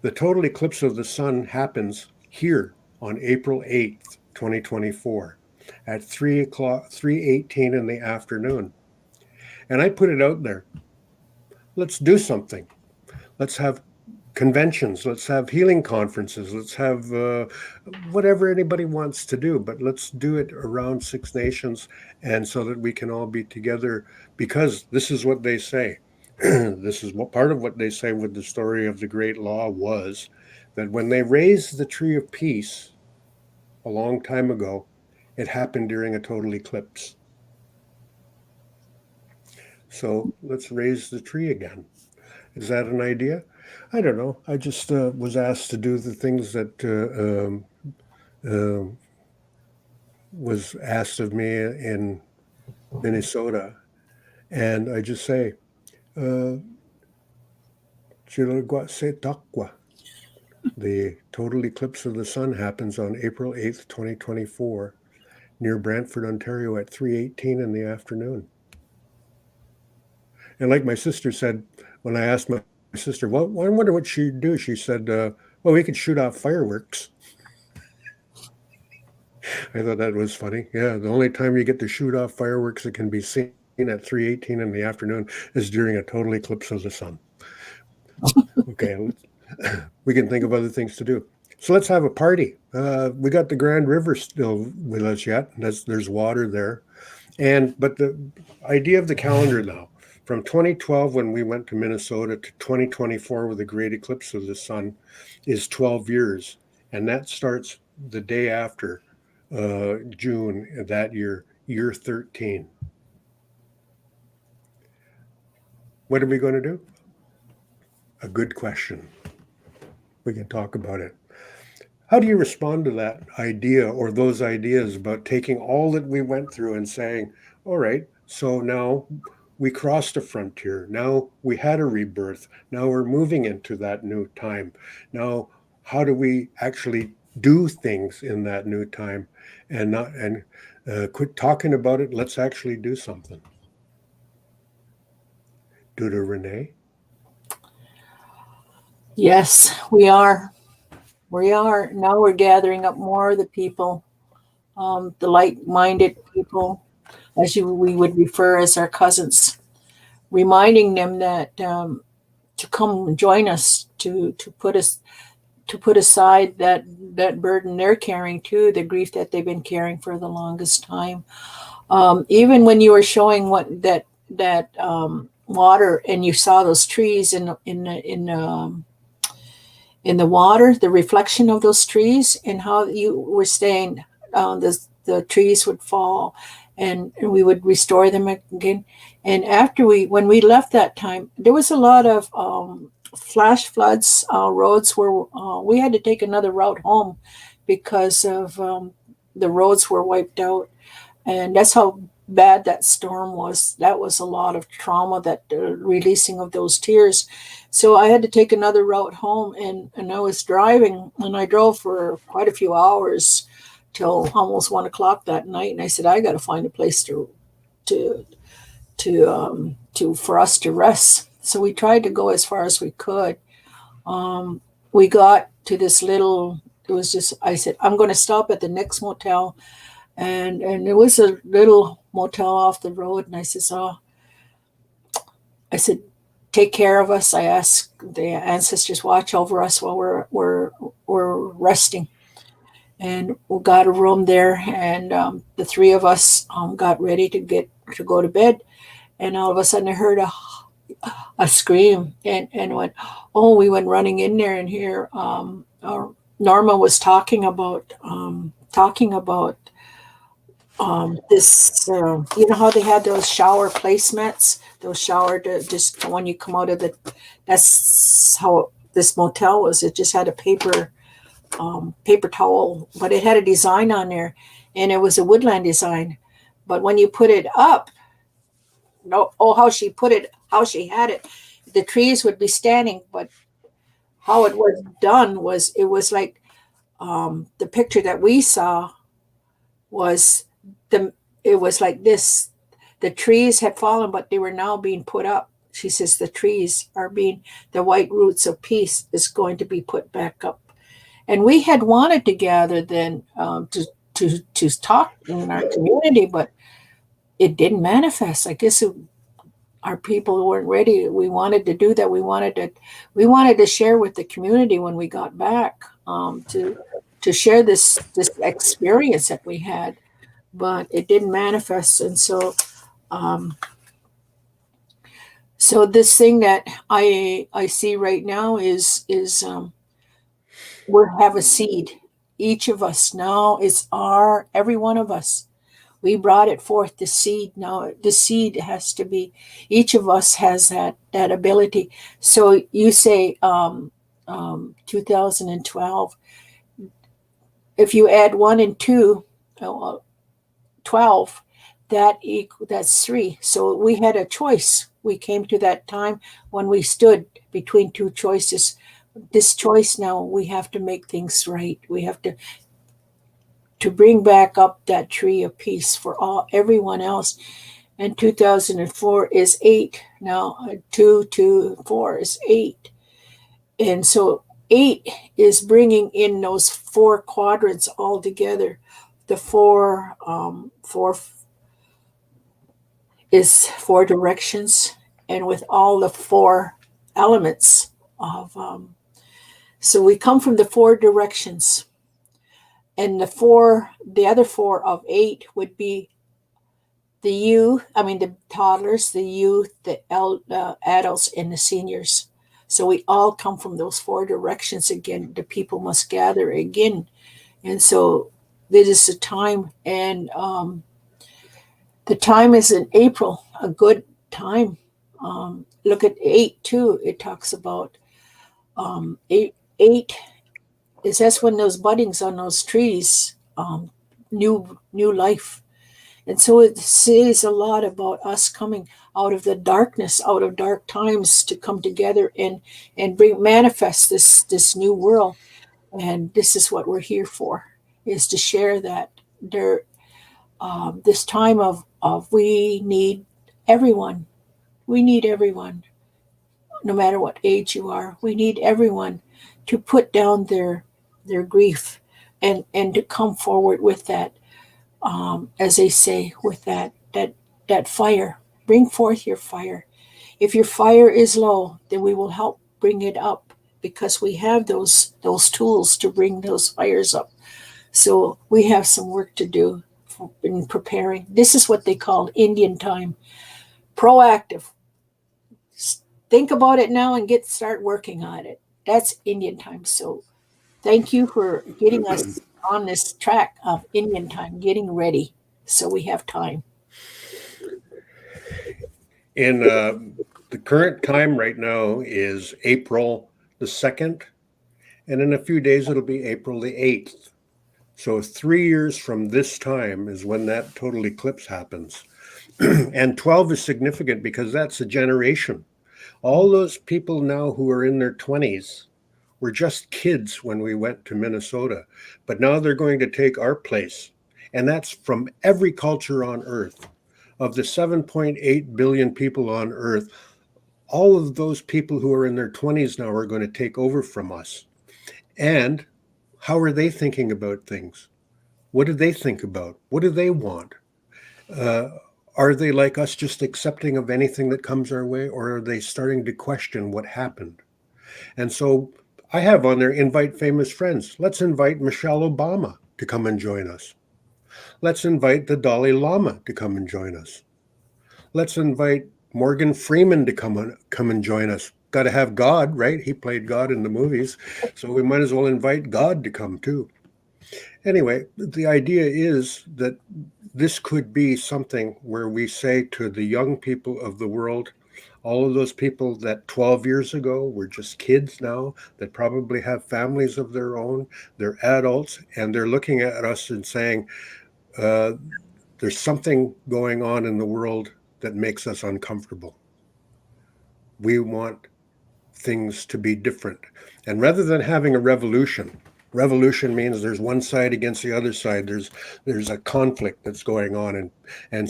The total eclipse of the sun happens here on April 8th, 2024, at 3:18 in the afternoon. And I put it out there. Let's do something. Let's have conventions. Let's have healing conferences. Let's have whatever anybody wants to do, but let's do it around Six Nations, and so that we can all be together, because this is what they say. This is what part of what they say with the story of the Great Law was that when they raised the Tree of Peace a long time ago, it happened during a total eclipse. So let's raise the tree again. Is that an idea? I don't know. I just was asked to do the things that was asked of me in Minnesota. And I just say, the total eclipse of the sun happens on April 8th, 2024, near Brantford, Ontario at 3:18 in the afternoon. And like my sister said, when I asked my sister, well, I wonder what she'd do, she said, well, we could shoot off fireworks. I thought that was funny. Yeah, the only time you get to shoot off fireworks that can be seen at 3:18 in the afternoon is during a total eclipse of the sun. Okay, we can think of other things to do. So let's have a party. We got the Grand River still with us yet. There's water there. But the idea of the calendar now, from 2012 when we went to Minnesota to 2024 with the great eclipse of the sun, is 12 years. And that starts the day after June that year, year 13. What are we going to do? A good question. We can talk about it. How do you respond to that idea or those ideas about taking all that we went through and saying, all right, so now we crossed a frontier. Now we had a rebirth. Now we're moving into that new time. Now, how do we actually do things in that new time and not and quit talking about it? Let's actually do something. Do to Renee. Yes, we are. We are. Now we're gathering up more of the people, the like-minded people, we would refer as our cousins, reminding them that to come join us, to put aside that burden they're carrying too, the grief that they've been carrying for the longest time. Even when you were showing what that water, and you saw those trees in the water, the reflection of those trees, and how you were saying the trees would fall, and we would restore them again. And when we left that time, there was a lot of flash floods, roads where we had to take another route home because of the roads were wiped out. And that's how bad that storm was. That was a lot of trauma, that releasing of those tears. So I had to take another route home, and I was driving, and I drove for quite a few hours till almost 1 o'clock that night. And I said, I got to find a place to for us to rest. So we tried to go as far as we could. We got to this little. It was just. I said, I'm going to stop at the next motel. And it was a little motel off the road. And I said, take care of us. I asked the ancestors watch over us while we're resting. And we got a room there, and the three of us got ready to go to bed. And all of a sudden I heard a scream, and went, oh, we went running in there, and here Norma was talking about this, you know how they had those shower placemats, those shower just when you come out of that's how this motel was. It just had a paper towel, but it had a design on there, and it was a woodland design. But when you put it up, how she had it, the trees would be standing, but how it was done was, it was like the picture that we saw was it was like this. The trees had fallen, but they were now being put up. She says the white roots of peace is going to be put back up. And we had wanted to gather then to talk in our community, but it didn't manifest. I guess our people weren't ready. We wanted to do that. We wanted to share with the community when we got back, to share this experience that we had, but it didn't manifest. And so this thing that I see right now is we have a seed. Each of us now is every one of us. We brought it forth, the seed. Now the seed has to be, each of us has that ability. So you say 2012, if you add 1 and 2, 12, that's 3. So we had a choice. We came to that time when we stood between two choices. This choice now, we have to make things right. We have to bring back up that tree of peace for everyone else. And 2004 is 8. Now 2 to 4 is 8. And so 8 is bringing in those 4 quadrants all together. The 4 is 4 directions, and with all the 4 elements of so we come from the 4 directions. And the other 4 of 8 would be the toddlers, the youth, the adults, and the seniors. So we all come from those 4 directions again. The people must gather again. And so this is the time. And the time is in April, a good time. Look at 8 too. It talks about 8 is that's when those buddings on those trees, new life. And so it says a lot about us coming out of the darkness, out of dark times, to come together and bring manifest this new world. And this is what we're here for, is to share that there, this time of we need everyone. We need everyone, no matter what age you are. We need everyone to put down their grief and to come forward with that, as they say, with that fire. Bring forth your fire. If your fire is low, then we will help bring it up, because we have those tools to bring those fires up. So we have some work to do in preparing. This is what they call Indian time. Proactive. Think about it now and start working on it. That's Indian time. So thank you for getting us on this track of Indian time, getting ready so we have time. In the current time right now is April the 2nd, and in a few days it'll be April the 8th. So 3 years from this time is when that total eclipse happens. And 12 is significant because that's a generation. All those people now who are in their 20s were just kids when we went to Minnesota, but now they're going to take our place. And that's from every culture on Earth. Of the 7.8 billion people on Earth, all of those people who are in their 20s now are going to take over from us. And how are they thinking about things? What do they think about? What do they want? Are they like us, just accepting of anything that comes our way, or are they starting to question what happened? And so I have on there, invite famous friends. Let's invite Michelle Obama to come and join us. Let's invite the Dalai Lama to come and join us. Let's invite Morgan Freeman to come and join us. Got to have God, right? He played God in the movies, so we might as well invite God to come too. Anyway, the idea is that this could be something where we say to the young people of the world, all of those people that 12 years ago were just kids now, that probably have families of their own, they're adults, and they're looking at us and saying, there's something going on in the world that makes us uncomfortable. We want things to be different. And rather than having a revolution means there's one side against the other side. There's a conflict that's going on, and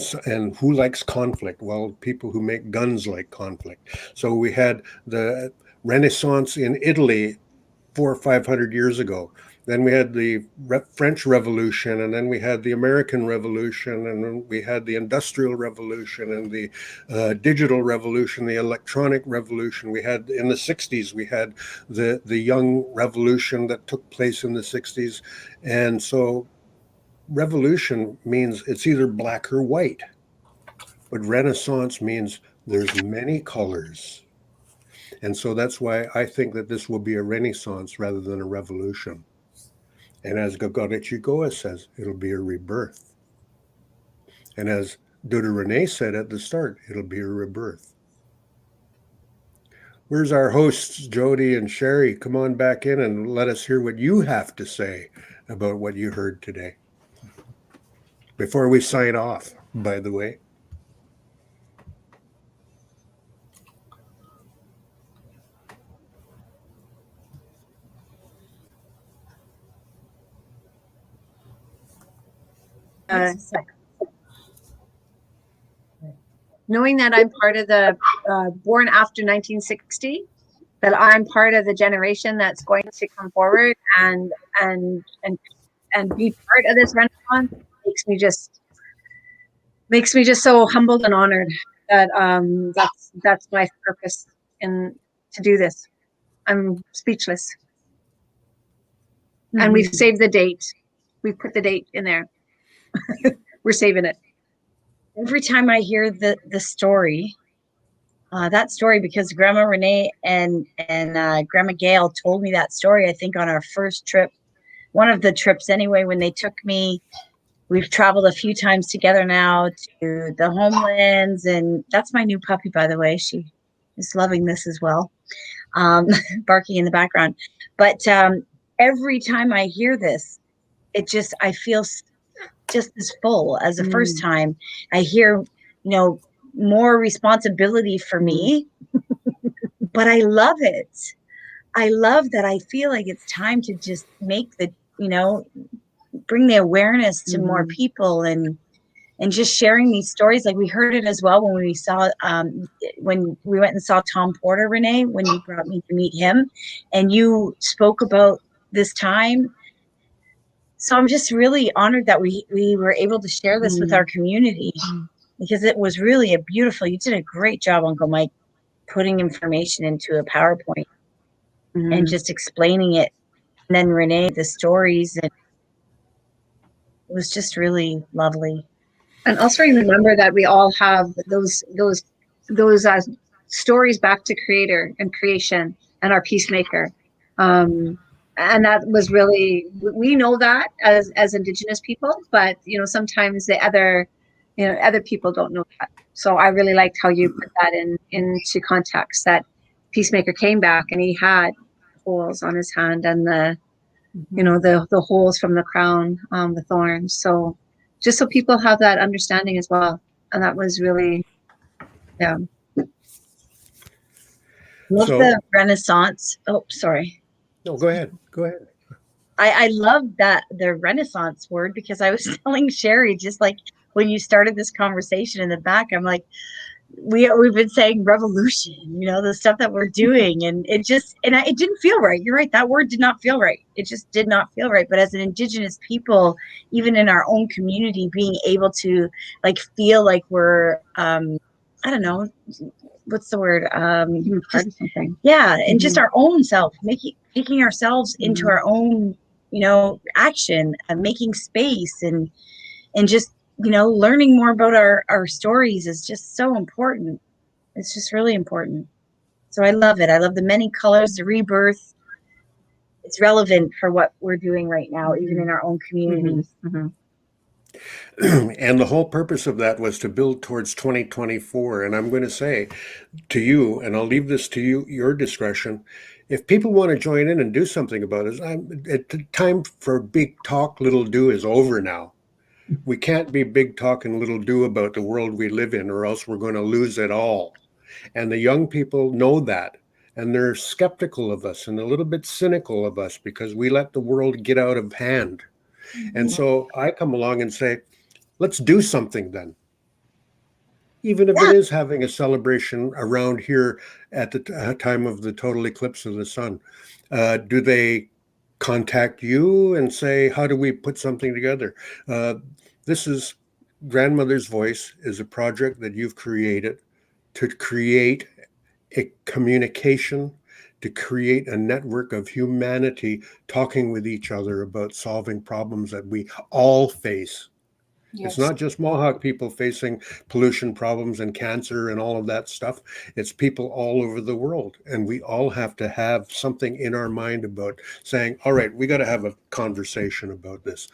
who likes conflict? Well, people who make guns like conflict. So we had the Renaissance in Italy 400 or 500 years ago. Then we had the French Revolution, and then we had the American Revolution, and then we had the Industrial Revolution, and the Digital Revolution, the Electronic Revolution. We had in the 60s, we had the Young Revolution that took place in the 60s. And so revolution means it's either black or white. But Renaissance means there's many colors. And so that's why I think that this will be a renaissance rather than a revolution. And as Gagarichigoa says, it'll be a rebirth. And as Renee said at the start, it'll be a rebirth. Where's our hosts, Jody and Sherry? Come on back in and let us hear what you have to say about what you heard today. Before we sign off, by the way. Knowing that I'm part of the born after 1960, that I'm part of the generation that's going to come forward and be part of this renaissance makes me just so humbled and honored that that's my purpose to do this. I'm speechless. And we've saved the date. We've put the date in there. We're saving it. Every time I hear the story, that story, because Grandma Renee and Grandma Gail told me that story, I think on our first trip, one of the trips anyway, when they took me. We've traveled a few times together now to the homelands, and that's my new puppy, by the way. She is loving this as well, barking in the background. But every time I hear this, I feel just as full as the first time. I hear, more responsibility for me, but I love it. I love that. I feel like it's time to just make bring the awareness to more people, and just sharing these stories. Like, we heard it as well when we saw, when we went and saw Tom Porter, Renee, when you brought me to meet him, and you spoke about this time. So I'm just really honored that we were able to share this with our community, because it was really you did a great job, Uncle Mike, putting information into a PowerPoint and just explaining it. And then Renee, the stories, and it was just really lovely. And also remember that we all have those stories back to Creator and creation and our peacemaker. And that was really, we know that as Indigenous people, but sometimes the other people don't know that. So I really liked how you put that into context, that peacemaker came back and he had holes on his hand, and the holes from the crown, the thorns. So just so people have that understanding as well. And that was really, yeah. Love the Renaissance. Oh, sorry. No, go ahead. Go ahead. I love that, the Renaissance word, because I was telling Sherry, just like when you started this conversation in the back, I'm like, we've been saying revolution, the stuff that we're doing, and it didn't feel right. You're right. That word did not feel right. It just did not feel right. But as an Indigenous people, even in our own community, being able to feel like we're, I don't know, what's the word? Part of something. Yeah. And just our own self, taking ourselves into our own, action, making space, and just, learning more about our stories is just so important. It's just really important. So I love it. I love the many colors, the rebirth. It's relevant for what we're doing right now, even in our own communities. And the whole purpose of that was to build towards 2024. And I'm going to say to you, and I'll leave this to you, your discretion, if people want to join in and do something about it, the time for big talk, little do is over now. We can't be big talk and little do about the world we live in, or else we're going to lose it all. And the young people know that. And they're skeptical of us and a little bit cynical of us because we let the world get out of hand. And so I come along and say, let's do something then. Even if it is having a celebration around here at the time of the total eclipse of the sun. Do they contact you and say, how do we put something together? This is Grandmother's Voice is a project that you've created to create a communication, to create a network of humanity talking with each other about solving problems that we all face. Yes. It's not just Mohawk people facing pollution problems and cancer and all of that stuff. It's people all over the world. And we all have to have something in our mind about saying, all right, we got to have a conversation about this.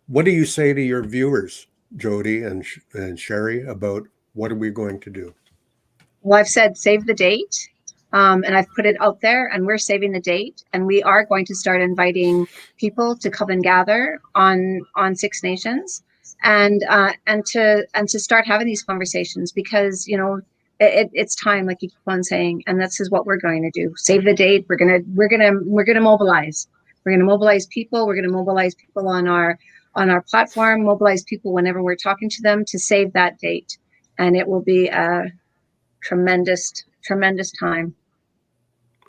What do you say to your viewers, Jody and Sherry, about what are we going to do? Well, I've said save the date. And I've put it out there, and we're saving the date, and we are going to start inviting people to come and gather on Six Nations, and to start having these conversations, because it's time, like you keep on saying, and this is what we're going to do. Save the date. We're gonna mobilize. We're gonna mobilize people. We're gonna mobilize people on our platform. Mobilize people whenever we're talking to them to save that date, and it will be a tremendous time.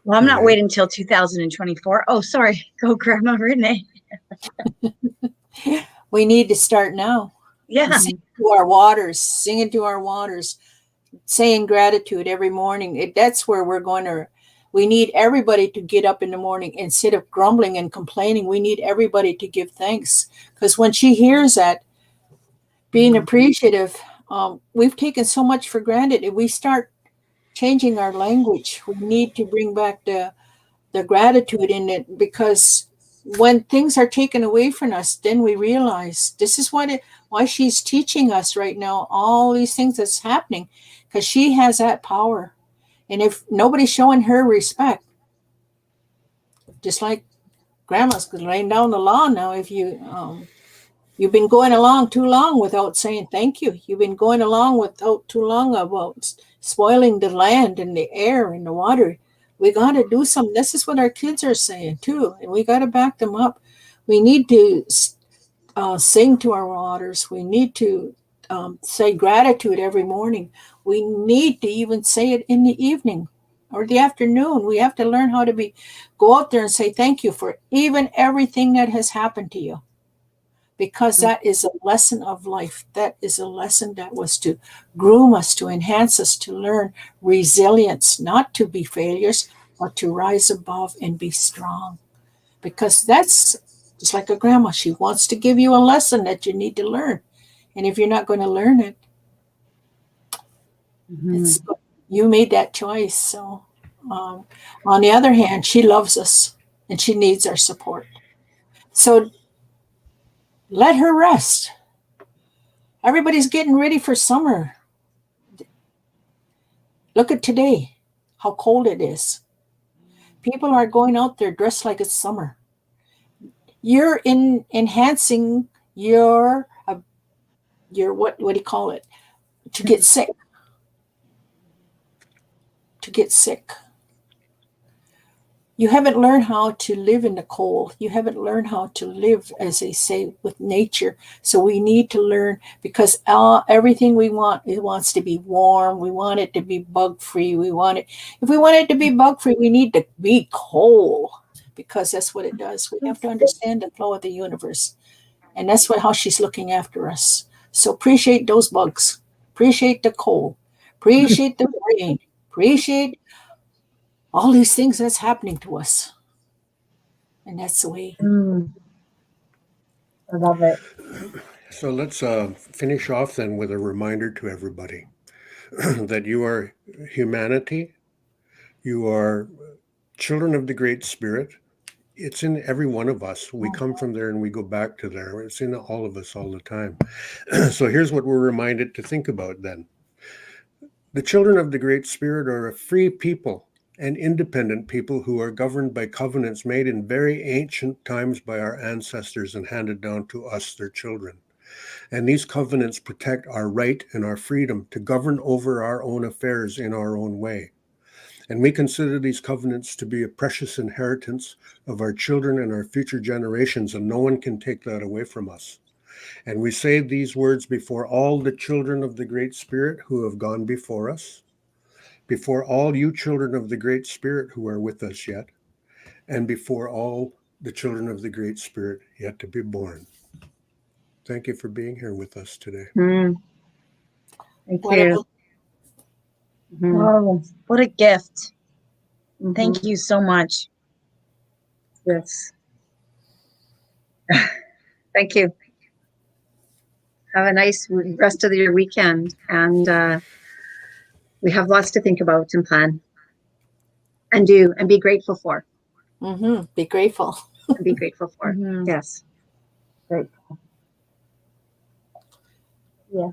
Well, I'm not waiting until 2024. Oh, sorry. Go, Grandma Renee. We need to start now. Yeah. Sing to our waters, saying gratitude every morning. That's where we need everybody to get up in the morning instead of grumbling and complaining. We need everybody to give thanks, because when she hears that, being appreciative, we've taken so much for granted. If we start changing our language, we need to bring back the gratitude in it, because when things are taken away from us, then we realize this is why she's teaching us right now all these things that's happening, because she has that power. And if nobody's showing her respect, just like grandma's laying down the law now. If you've been going along too long without saying thank you. You've been going along without too long about spoiling the land and the air and the water. We got to do something. This is what our kids are saying too, and we got to back them up. We need to sing to our waters. We need to say gratitude every morning. We need to even say it in the evening or the afternoon. We have to learn how to go out there and say thank you for even everything that has happened to you. Because that is a lesson of life. That is a lesson that was to groom us, to enhance us, to learn resilience, not to be failures, but to rise above and be strong. Because that's just like a grandma. She wants to give you a lesson that you need to learn. And if you're not going to learn it, you made that choice. So on the other hand, she loves us and she needs our support. So let her rest. Everybody's getting ready for summer. Look at today, how cold it is. People are going out there dressed like it's summer. You're enhancing your what do you call it? To get sick. To get sick. You haven't learned how to live in the cold. You haven't learned how to live, as they say, with nature. So we need to learn, because everything we want, it wants to be warm. We want it to be bug-free. If we want it to be bug-free, we need to be cold, because that's what it does. We have to understand the flow of the universe. And that's how she's looking after us. So appreciate those bugs. Appreciate the cold. Appreciate the rain. Appreciate all these things that's happening to us. And that's the way. I love it. So let's finish off then with a reminder to everybody that you are humanity, you are children of the Great Spirit. It's in every one of us. We come from there and we go back to there. It's in all of us all the time. So here's what we're reminded to think about then. The children of the Great Spirit are a free people and independent people who are governed by covenants made in very ancient times by our ancestors and handed down to us, their children. And these covenants protect our right and our freedom to govern over our own affairs in our own way. And we consider these covenants to be a precious inheritance of our children and our future generations, and no one can take that away from us. And we say these words before all the children of the Great Spirit who have gone before us, before all you children of the Great Spirit who are with us yet, and before all the children of the Great Spirit yet to be born. Thank you for being here with us today. Thank you. Oh, what a gift. Thank you so much. Yes. Thank you. Have a nice rest of your weekend. And we have lots to think about and plan and do and be grateful for. Be grateful. And be grateful for. Yes. Grateful. Yeah.